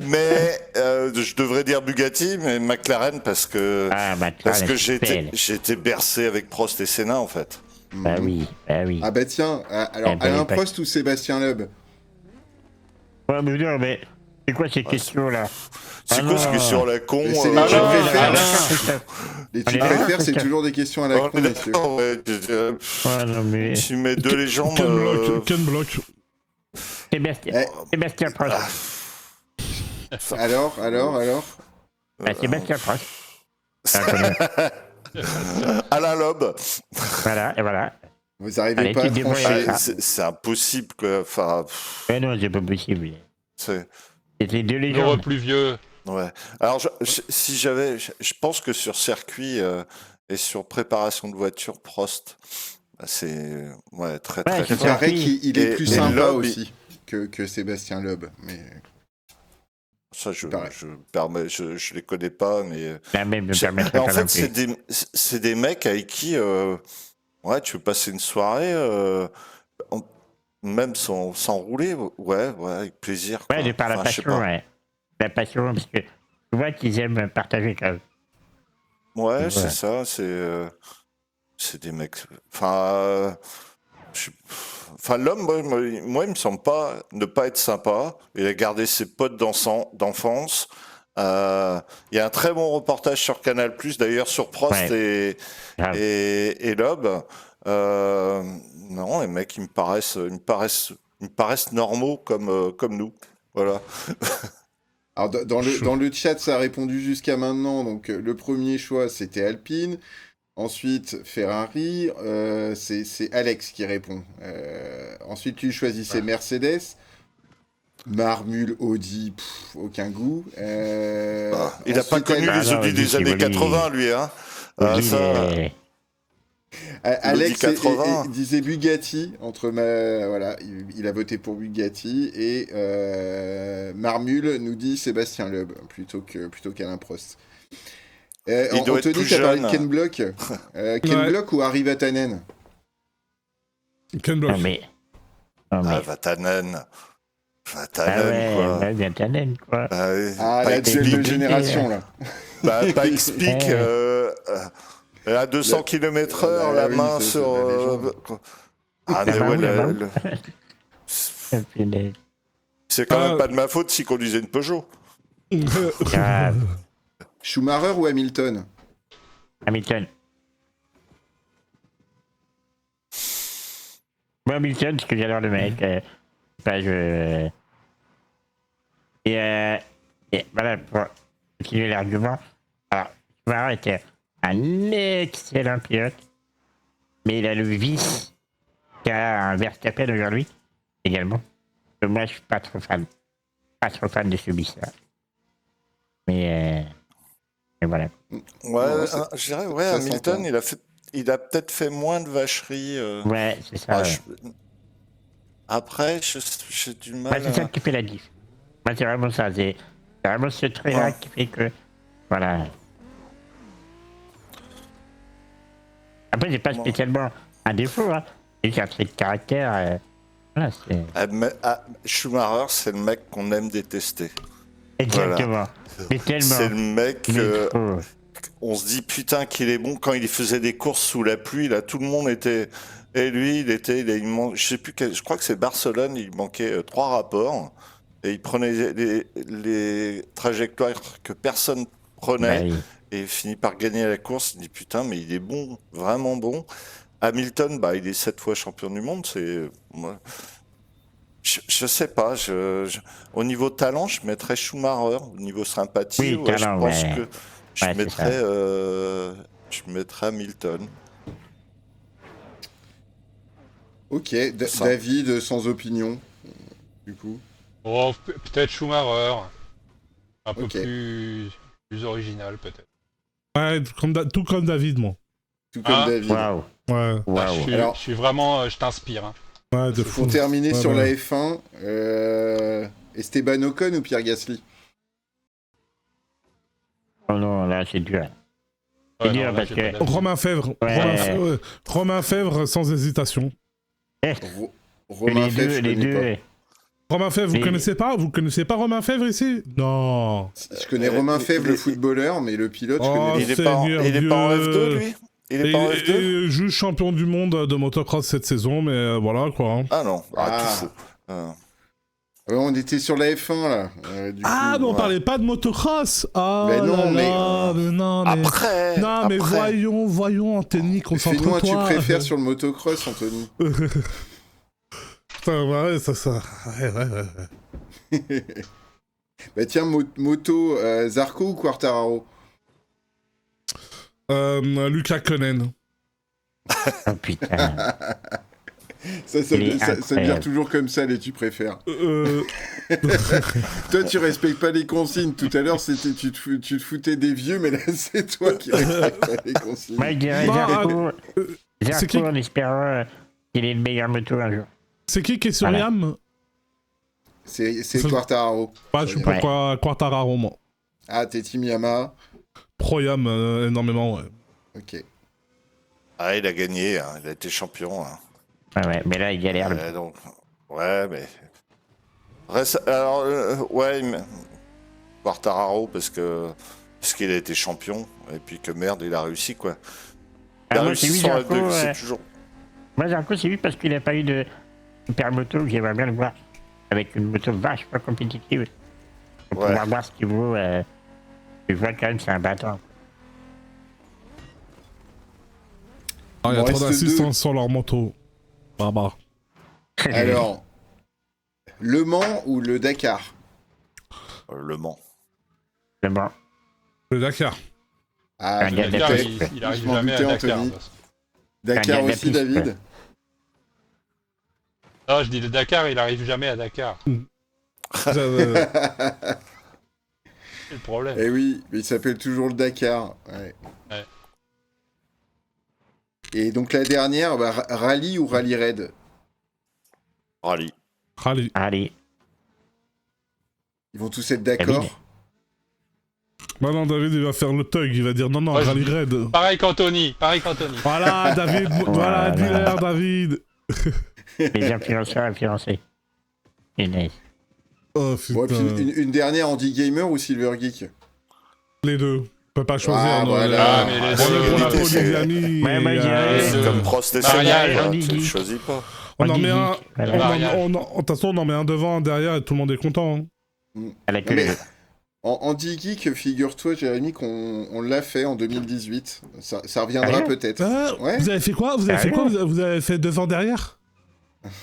mais je devrais dire Bugatti, mais McLaren parce que Ah, McLaren. j'ai belle. été bercé avec Prost et Senna en fait. Bah oui, bah oui. Ah bah tiens, alors Eh ben, Alain pas- Prost ou Sébastien Loeb? Ouais, mais non, mais c'est quoi ces questions-là? C'est Ah quoi ce non. question à la con Mais c'est les Ah tu non, préfères. ah non, Christophe. Les tu On est d'accord, préfères, c'est Christophe. toujours des questions à la Oh, con, messieurs. d'accord, ouais, Ouais, non, mais... tu mets deux légendes. Ken Block. Sébastien, Eh. Sébastien Prost. Alors Bah, Sébastien Prost. Ah, Alain Loeb. voilà, et voilà. vous arrivez Allez, pas tu à te débrouilles trancher. avec ça. C'est impossible quoi. Enfin, Mais non, c'est pas possible. c'est. C'était deux L'euro légendes. plus vieux. Ouais. Alors, si j'avais, je pense que sur circuit et sur préparation de voiture, Prost, c'est très très Ouais, c'est Il fort. paraît Circuit. qu'il est Et- plus et sympa Loeb, aussi que Sébastien Loeb. Mais Ça, pareil. je les connais pas, mais La même me c'est- permettrait en pas non fait, plus. c'est des mecs avec qui, tu veux passer une soirée, même sans rouler, ouais, avec plaisir. Ouais, quoi. de par la Enfin, je sais passion, pas. ouais. La passion, parce que tu vois qu'ils aiment partager quand même. Ouais, Ouais. c'est ça, c'est des mecs. Enfin, l'homme, moi, il me semble pas ne pas être sympa. Il a gardé ses potes d'enfance. Il y a un très bon reportage sur Canal+, d'ailleurs, sur Prost Grave. et Loeb. Non, les mecs, ils me paraissent normaux comme nous. Voilà. Alors, dans le chat, ça a répondu jusqu'à maintenant. Donc, le premier choix, c'était Alpine. Ensuite, Ferrari. C'est Alex qui répond. Ensuite, tu choisissais Mercedes. Marmule, Audi, aucun goût. Il n'a pas Ensuite, connu les Audi des années 80, lui, hein. Audi, Ça, Alex Audi 80. disait Bugatti voilà, il a voté pour Bugatti et Marmule nous dit Sébastien Loeb plutôt qu'Alain Prost. Il doit être Anthony, plus t'as parlé de jeune. Ken Block. Ken Block ou Harry Vatanen? Ken Block. Non, mais. Non, mais. Vatanen. Ah Vatanen, ouais, quoi. ouais, Vatanen, quoi. Bah, oui. Ah, Pas la duel de X-Peak. génération là. Pas X-Peak, à 200 km/h, la oui, main c'est sur. la légende. Ah, La mais main, ouais, la main. c'est quand même pas de ma faute s'il conduisait une Peugeot. Grave. Schumacher ou Hamilton? Hamilton. Moi, Hamilton, parce que j'adore le mec. Pas je. Et voilà, pour continuer l'argument. Alors, Schumacher était un excellent pilote, mais il a le vice qu'a un Verstappen aujourd'hui, également. Moi, je suis pas trop fan. Pas trop fan de ce vice-là. Mais voilà. Ouais, ça- je dirais, ouais, ça Hamilton, s'entend. il a peut-être fait moins de vacheries. Ouais, c'est ça. Ah, Après, j'ai du Ouais, mal c'est ça qui fait la diff. Moi, c'est vraiment ça. C'est vraiment ce trait-là Ouais. qui fait que. Voilà. Après, c'est pas spécialement un défaut, hein. C'est juste un trait de caractère. Voilà, c'est. Schumacher, c'est le mec qu'on aime détester. Exactement. Mais tellement. C'est le mec. Mais trop. On se dit putain qu'il est bon quand il faisait des courses sous la pluie. Là, tout le monde était. Et lui, je sais plus je crois que c'est Barcelone. Il manquait 3 rapports et il prenait les trajectoires que personne prenait Ouais. et il finit par gagner la course. Il dit putain, mais il est bon, vraiment bon. Hamilton, bah, il est 7 fois champion du monde. Moi, je sais pas. Au niveau talent, je mettrais Schumacher. Au niveau sympathie, Oui, ouais, talent, je pense ouais. que je Ouais, c'est mettrais, ça. je mettrais Hamilton. Ok, Ça. David sans opinion, du coup. Oh, peut-être Schumacher. Un peu Ok. plus original, peut-être. Ouais, tout comme David, moi. Tout comme Ah, David. Waouh. Ouais, Ah, Waouh. Alors- je suis vraiment. Je t'inspire. Hein. ouais, de fou. Pour terminer Ouais, sur ouais. la F1, Esteban Ocon ou Pierre Gasly? Oh non, là, c'est dur. Ouais, dur, non, là, parce j'ai que- pas d'avis. Romain Fèvre. Ouais. Romain Fèvre, sans hésitation. Romain les Fèvre, deux, je les connais deux. Romain Fèvre, vous Mais- connaissez pas? Vous connaissez pas Romain Fèvre ici? Non. pas. Je connais Romain Fèvre, le footballeur, mais le pilote, je Oh, connais Il pas. est pas en, Seigneur il est pas en Dieu. F2, lui? Il est pas en F2? Et juge champion du monde de motocross cette saison, mais voilà quoi. Hein. Ah non, Ah. tout faux. Ouais, on était sur la F1, là. Ah, mais on ouais. parlait pas de motocross. Ah, Mais non, là mais- là, mais non, mais... Après, Non, mais après. voyons, Anthony, Fais-nous concentre-toi. un tu préfères sur le motocross, Anthony. Putain, ouais, ça. Ouais. Bah tiens, moto, Zarco ou Quartararo? Lucas Konen. Oh putain. Ça Il est vient incroyable. toujours comme ça, les tu préfères. Euh, Toi, tu respectes pas les consignes. Tout à l'heure, c'était tu te foutais des vieux, mais là, c'est toi qui respectes pas les consignes. Moi, je dirais Non, Zarco. c'est Zarco qui- en espérant qu'il ait une meilleure moto un jour. c'est qui est sur Voilà. Yam? C'est Ça- Quartararo. Ouais, je suis Ouais. pour Quartararo, moi. Ah, t'es Team Yamaha. Pro Yam, énormément, ouais. Ok. Ah, il a gagné, hein, il a été champion. Hein. Ouais, mais là, il galère. Donc, ouais, mais. Alors, ouais, Quartararo, parce qu'il a été champion, et puis que merde, il a réussi, quoi. Il a Ah, moi, j'ai réussi vu sur Zarco. F2, c'est toujours. Moi, Zarco, c'est lui parce qu'il n'a pas eu de super moto. J'aimerais bien le voir avec une moto vachement compétitive. Pour Ouais. pouvoir voir ce qu'il vaut. Je vois quand même, c'est un battant. Ah, il y a Il en trop reste d'assistance sur leur moto. Barbare. Alors, Le Mans ou le Dakar? Le Mans. Le bon. Le Dakar. Ah, Un je gars m'en de Dakar, la doutais. piste. il arrive Je m'en jamais à doutais, Dakar. Anthony. de toute façon. Dakar Un gars de la aussi, piste, David. ouais. Non, je dis le Dakar, il arrive jamais à Dakar. J'avais- C'est le problème. Eh oui, mais il s'appelle toujours le Dakar. Ouais. Ouais. Et donc la dernière, bah, rallye ou rallye raid? Rallye. Rallye. Allez. Ils vont tous être d'accord. Maintenant, David, il va faire le thug. Il va dire non, non, Moi, je rallye dis- raid. Pareil qu'Anthony. Voilà, David. Voilà, Voilà. dis-leur, David. Les influenceurs influencés. Et nice. Oh, Bon, et puis putain. une dernière, Andy Gamer ou Silver Geek? Les deux. On peut pas choisir. Ah, non, voilà. Ah, mais les on deux, est pour la l'égalité, c'est- polygamie. Ouais, moi, et, je dirais- C'est deux. comme Prost et Mariage, Sonia, Andy tu le Geek. choisis pas. on en dit met un. geek, voilà. De toute façon, on en met un devant, un derrière, et tout le monde est content. Hein. À la Non, queue. mais Andy Geek, figure-toi, Jérémy, qu'on l'a fait en 2018. Ça reviendra Sérieux peut-être. Ah, Ouais. Vous avez fait quoi Vous avez fait quoi Vous avez fait devant, derrière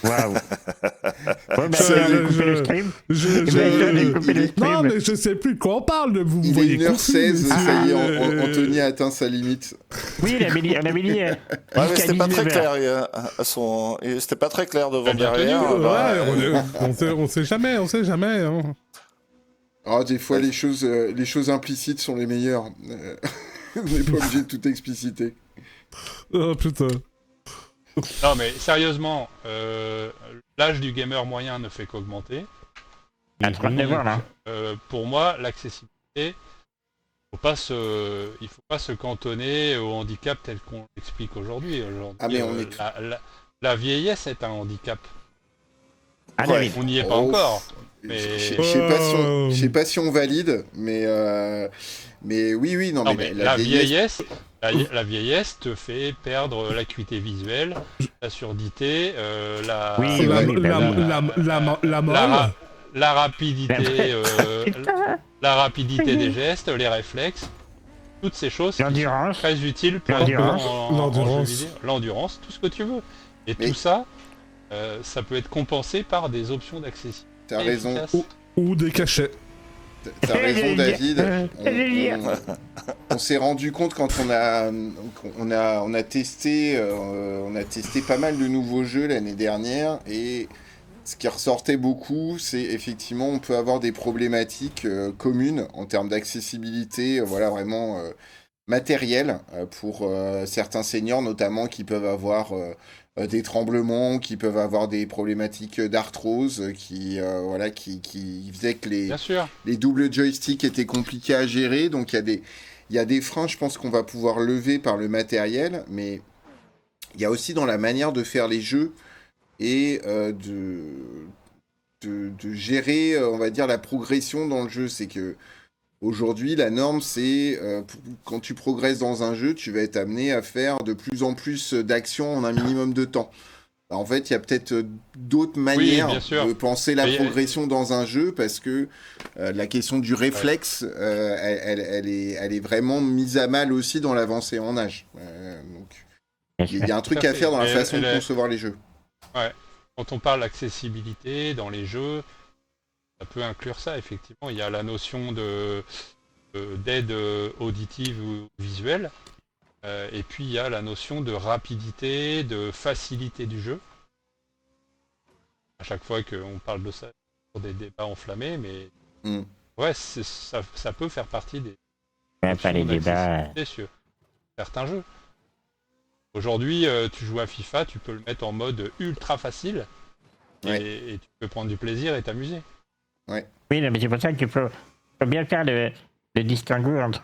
Waouh. Ouais, bah, Ça, j'ai coupé je- le stream. je, J'ai coupé le stream. Non, mais je sais plus de quoi on parle. Vous Il est voyez 1h16, confus, ça y est, monsieur. Anthony a atteint sa limite. Oui, on avait dit. Ouais, mais jusqu'à c'était pas très 19 clair. heures. C'était pas très clair devant T'as bien tenu, derrière. Ouais, bah, on sait jamais, hein. Ah, des fois, les choses implicites sont les meilleures. On n'est pas obligé de tout expliciter. Oh putain. Non, mais sérieusement, l'âge du gamer moyen ne fait qu'augmenter. À 39 ans, là. Pour moi, l'accessibilité, il faut pas se cantonner au handicap tel qu'on l'explique aujourd'hui. Ah, mais on est- La vieillesse est un handicap. Ah, Ouais. David. On n'y est pas Oh, encore. Je Mais- je sais pas si on valide, mais oui, non, Non, mais mais la vieillesse, la vieillesse te fait perdre l'acuité visuelle, la surdité, Oui, La, oui, bah oui. la molle. la rapidité, la rapidité des gestes, les réflexes, toutes ces choses qui sont L'endurance. très utiles pour L'endurance. en L'endurance. jeu vidéo. L'endurance, tout ce que tu veux. Et Mais- tout ça, ça peut être compensé par des options d'accessibilité. t'as raison. efficaces. Ou des cachets. T'as raison, David. J'allais dire. On s'est rendu compte quand on a testé pas mal de nouveaux jeux l'année dernière, et ce qui ressortait beaucoup, c'est effectivement on peut avoir des problématiques communes en termes d'accessibilité, voilà, vraiment matérielle pour certains seniors notamment qui peuvent avoir des tremblements, qui peuvent avoir des problématiques d'arthrose, qui faisaient que Bien sûr. les doubles joysticks étaient compliqués à gérer. Donc il y a des freins, je pense, qu'on va pouvoir lever par le matériel, mais il y a aussi dans la manière de faire les jeux et de gérer, on va dire, la progression dans le jeu. C'est que aujourd'hui, la norme, c'est quand tu progresses dans un jeu, tu vas être amené à faire de plus en plus d'actions en un minimum de temps. Bah, en fait, il y a peut-être d'autres manières bien sûr. de penser la Mais- progression dans un jeu, parce que la question du réflexe, elle est vraiment mise à mal aussi dans l'avancée en âge. Donc, il y a un truc Tout à à fait. faire dans la Et- façon et de la- concevoir les jeux. Quand on parle d'accessibilité dans les jeux, ça peut inclure ça, effectivement. Il y a la notion d'aide auditive ou visuelle, et puis il y a la notion de rapidité, de facilité du jeu. À chaque fois qu'on parle de ça, pour des débats enflammés, mais Mm. ouais, ça peut faire partie des Ouais, pas les options débats. d'accessibilité sur certains jeux. Aujourd'hui, tu joues à FIFA, tu peux le mettre en mode ultra facile, Ouais. et tu peux prendre du plaisir et t'amuser. Oui, non, mais c'est pour ça qu'il faut bien faire le distinguo entre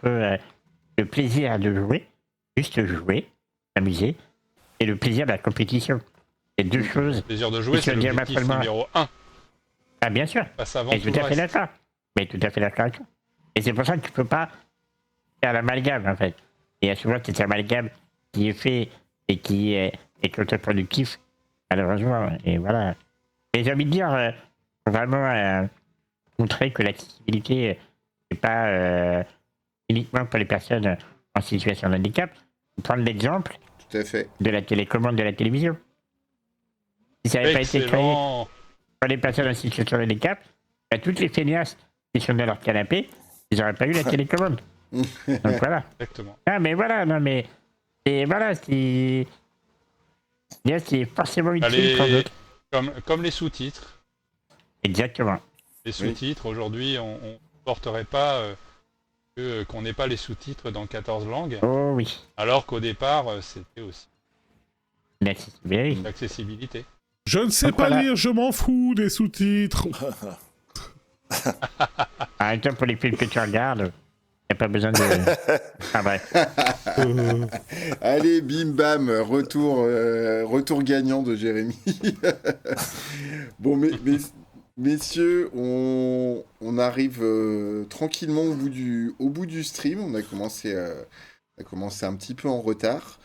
le plaisir de jouer, juste jouer, s'amuser, et le plaisir de la compétition. C'est deux choses. Le plaisir de jouer, Et tu c'est vas dire l'objectif naturellement- numéro 1. Ah, bien sûr. Passe avant Mais tout tout le à fait reste. d'accord. Mais tout à fait d'accord avec toi. Et c'est pour ça que tu peux pas faire l'amalgame, en fait. Il y a souvent cet amalgame qui est fait et qui est contre-productif, malheureusement. Et voilà. Et j'ai envie de dire, faut vraiment montrer que l'accessibilité n'est pas uniquement pour les personnes en situation de handicap. Prendre l'exemple Tout à fait. de la télécommande de la télévision. Si ça n'avait pas été créé Excellent. pour les personnes en situation de handicap, bah, toutes les feignasses ils sont dans leur canapé, ils n'auraient pas eu la télécommande. Donc voilà. Exactement. Ah, mais voilà, non, mais. Et voilà, c'est. Bien, c'est forcément utile pour Allez, d'autres. comme les sous-titres. Exactement. Les sous-titres, aujourd'hui, on ne supporterait pas qu'on n'ait pas les sous-titres dans 14 langues, Oh oui. alors qu'au départ, c'était aussi L'accessibilité. l'accessibilité. Je ne sais Donc pas voilà. lire, je m'en fous des sous-titres. En même temps, pour les films que tu regardes, il n'y a pas besoin de. Ah, bref. Allez, bim bam, retour gagnant de Jérémy. Bon, messieurs, on arrive tranquillement au bout du stream. On a commencé un petit peu en retard.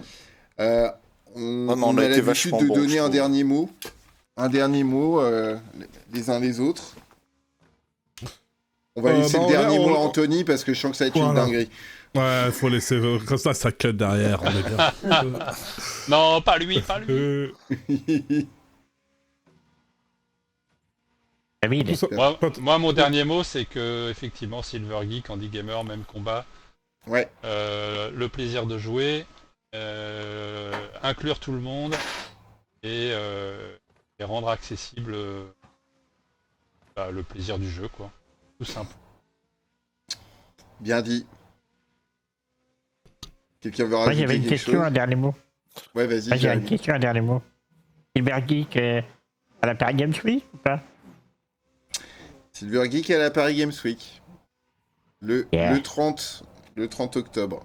On a été l'habitude vachement de bon, donner je un trouve. dernier mot. Un dernier mot, les uns les autres. On va laisser le dernier mot à Anthony parce que je sens que ça va être une Voilà. dinguerie. Ouais, faut laisser comme ça cut derrière, on est bien. Non, pas lui, pas lui. David. Tout ça- Moi, mon dernier mot, c'est que, effectivement, Silver Geek, Andy Gamer, même combat, Ouais. le plaisir de jouer, inclure tout le monde et rendre accessible le plaisir du jeu, quoi. Tout simple. Bien dit. Quelqu'un veut Moi, rajouter j'avais une quelque question, chose? un dernier mot. Ouais, vas-y. Moi, j'ai une Jérémy. question, un dernier mot. Silver Geek à la Paris Games Week ou pas? Silver Geek à la Paris Games Week. Le 30 octobre.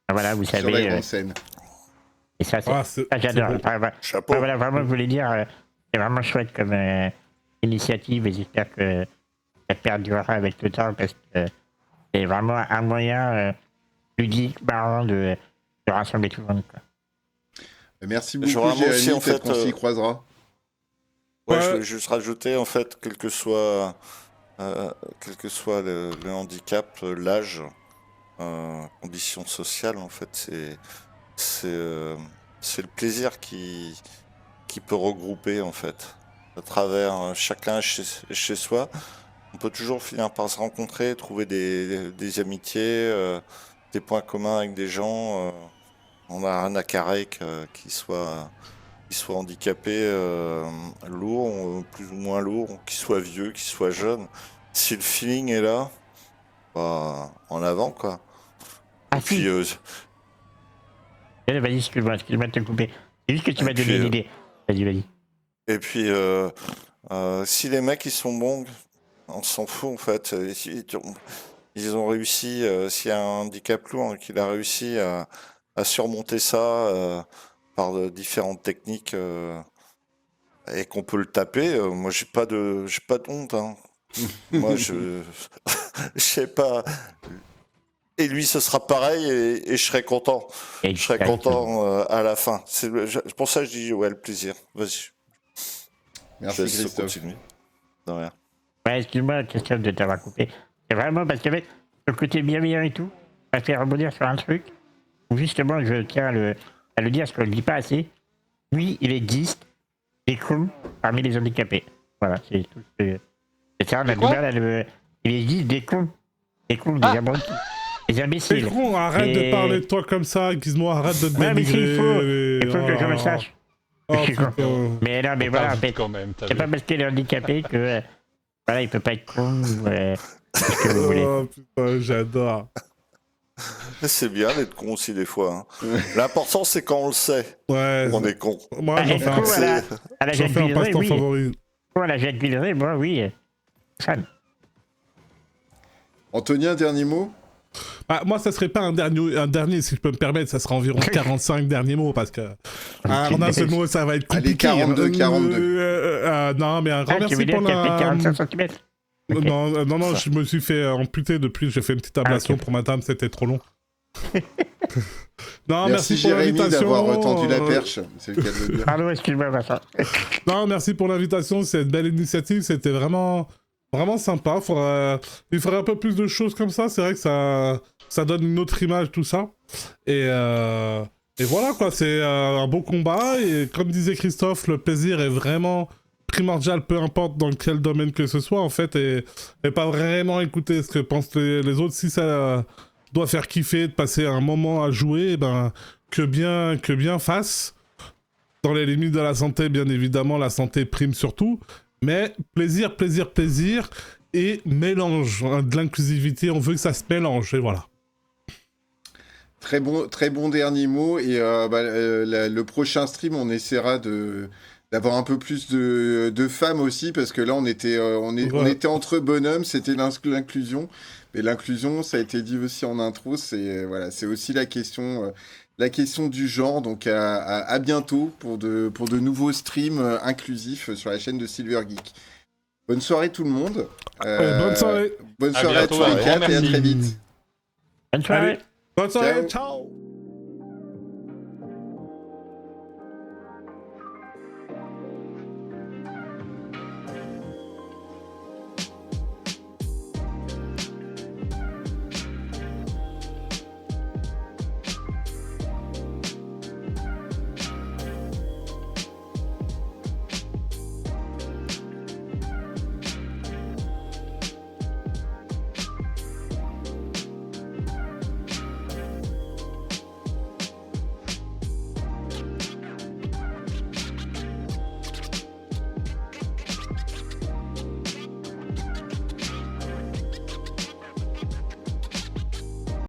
Ah, voilà, vous Sur la savez. grande scène. Et ça, c'est. Ah, c'est- Ah, j'adore. c'est beau. Enfin, Chapeau. ouais, voilà, vraiment, je voulais dire, c'est vraiment chouette comme initiative et j'espère que ça perdurera avec le temps parce que c'est vraiment un moyen ludique, marrant de rassembler tout le monde. Quoi. Merci Je beaucoup, voudrais moi aussi, Jérémy. en Peut-être fait, qu'on s'y croisera. Ouais, Ouais. je voulais juste rajouter, en fait, quel que soit le handicap, l'âge, conditions sociales, en fait, c'est le plaisir qui peut regrouper, en fait. À travers chacun chez soi, on peut toujours finir par se rencontrer, trouver des amitiés, des points communs avec des gens. On a un à carrer qui soit handicapé, lourd, plus ou moins lourd, qui soit vieux, qui soit jeune. Si le feeling est là, bah, en avant, quoi. Ah, Et puis, si. Vas-y, excuse-moi de te couper. C'est juste que tu Et m'as donné puis, une idée. Vas-y. et puis si les mecs ils sont bons, on s'en fout en fait. Ils ont réussi, s'il y a un handicap lourd, qu'il a réussi à surmonter ça par différentes techniques et qu'on peut le taper, moi j'ai pas de honte. Hein. Moi je sais pas. Et lui ce sera pareil et je serai content. Je serai content à la fin. C'est pour ça que je dis ouais le plaisir. Vas-y. Merci, Je laisse Christophe. continuer. De rien. Ouais, excuse-moi, Christophe, de t'avoir coupé. C'est vraiment parce que le côté bienveillant et tout, ça fait rebondir sur un truc où justement je tiens à le dire parce qu'on ne le dit pas assez. Lui, il existe des cons parmi les handicapés. Voilà, c'est tout. C'est ça, on a du quoi mal à le. Il existe des cons. Des cons, des abrutis. Des C'est imbéciles. con, arrête de Et- parler de toi comme ça, Gizmo, arrête de te Ouais, mais si, dénigrer. il faut que je le sache. Oh, Je suis con. putain. Mais non, mais voilà, en fait, quand même, t'as c'est vu. pas parce qu'il est handicapé que. Voilà, il peut pas être con ou. Ce que vous voulez. Oh putain, j'adore. C'est bien d'être con aussi des fois. Hein. L'important c'est quand on le sait. Ouais, On est con. moi j'en Ah, fais un, con, C'est- à la j'en Jacques fais un Villeray, passe-temps oui. favori. À la Jacques Villeray, moi, oui. Fan. Anthony, un dernier mot? Ah, moi, ça serait pas un dernier, si je peux me permettre, ça sera environ 45 derniers mots, parce que en un seul mot, ça va être Allez, compliqué. 42. Non, mais un grand Ah, tu merci veux dire pour qu'il a fait la... 45 cm? Ok. Non, je me suis fait amputer depuis, j'ai fait une petite ablation ok. pour ma dame, c'était trop long. Non, Merci, merci pour Jérémy l'invitation. d'avoir tendu la perche. C'est le cas de le dire. Pardon, excuse-moi, Vincent. Non, merci pour l'invitation, c'est une belle initiative, c'était vraiment sympa. Il faudrait un peu plus de choses comme ça, c'est vrai que ça donne une autre image, tout ça. Et voilà, quoi, c'est un beau combat, et comme disait Christophe, le plaisir est vraiment primordial, peu importe dans quel domaine que ce soit, en fait, et pas vraiment écouter ce que pensent les autres. Si ça doit faire kiffer de passer un moment à jouer, eh ben, que bien fasse. Dans les limites de la santé, bien évidemment, la santé prime surtout. Mais plaisir, et mélange, hein, de l'inclusivité, on veut que ça se mélange, et voilà. Très bon dernier mot. Et le prochain stream, on essaiera d'avoir un peu plus de femmes aussi, parce que là, on était entre bonhommes, c'était l'inclusion. Mais l'inclusion, ça a été dit aussi en intro, c'est aussi la question du genre. Donc à bientôt pour de nouveaux streams inclusifs sur la chaîne de Silver Geek. Bonne soirée tout le monde. Bonne soirée. Bonne À soirée à bientôt, tous les un grand quatre et à merci. très vite. Bonne soirée. Allez, bonne soirée, Ciao. ciao.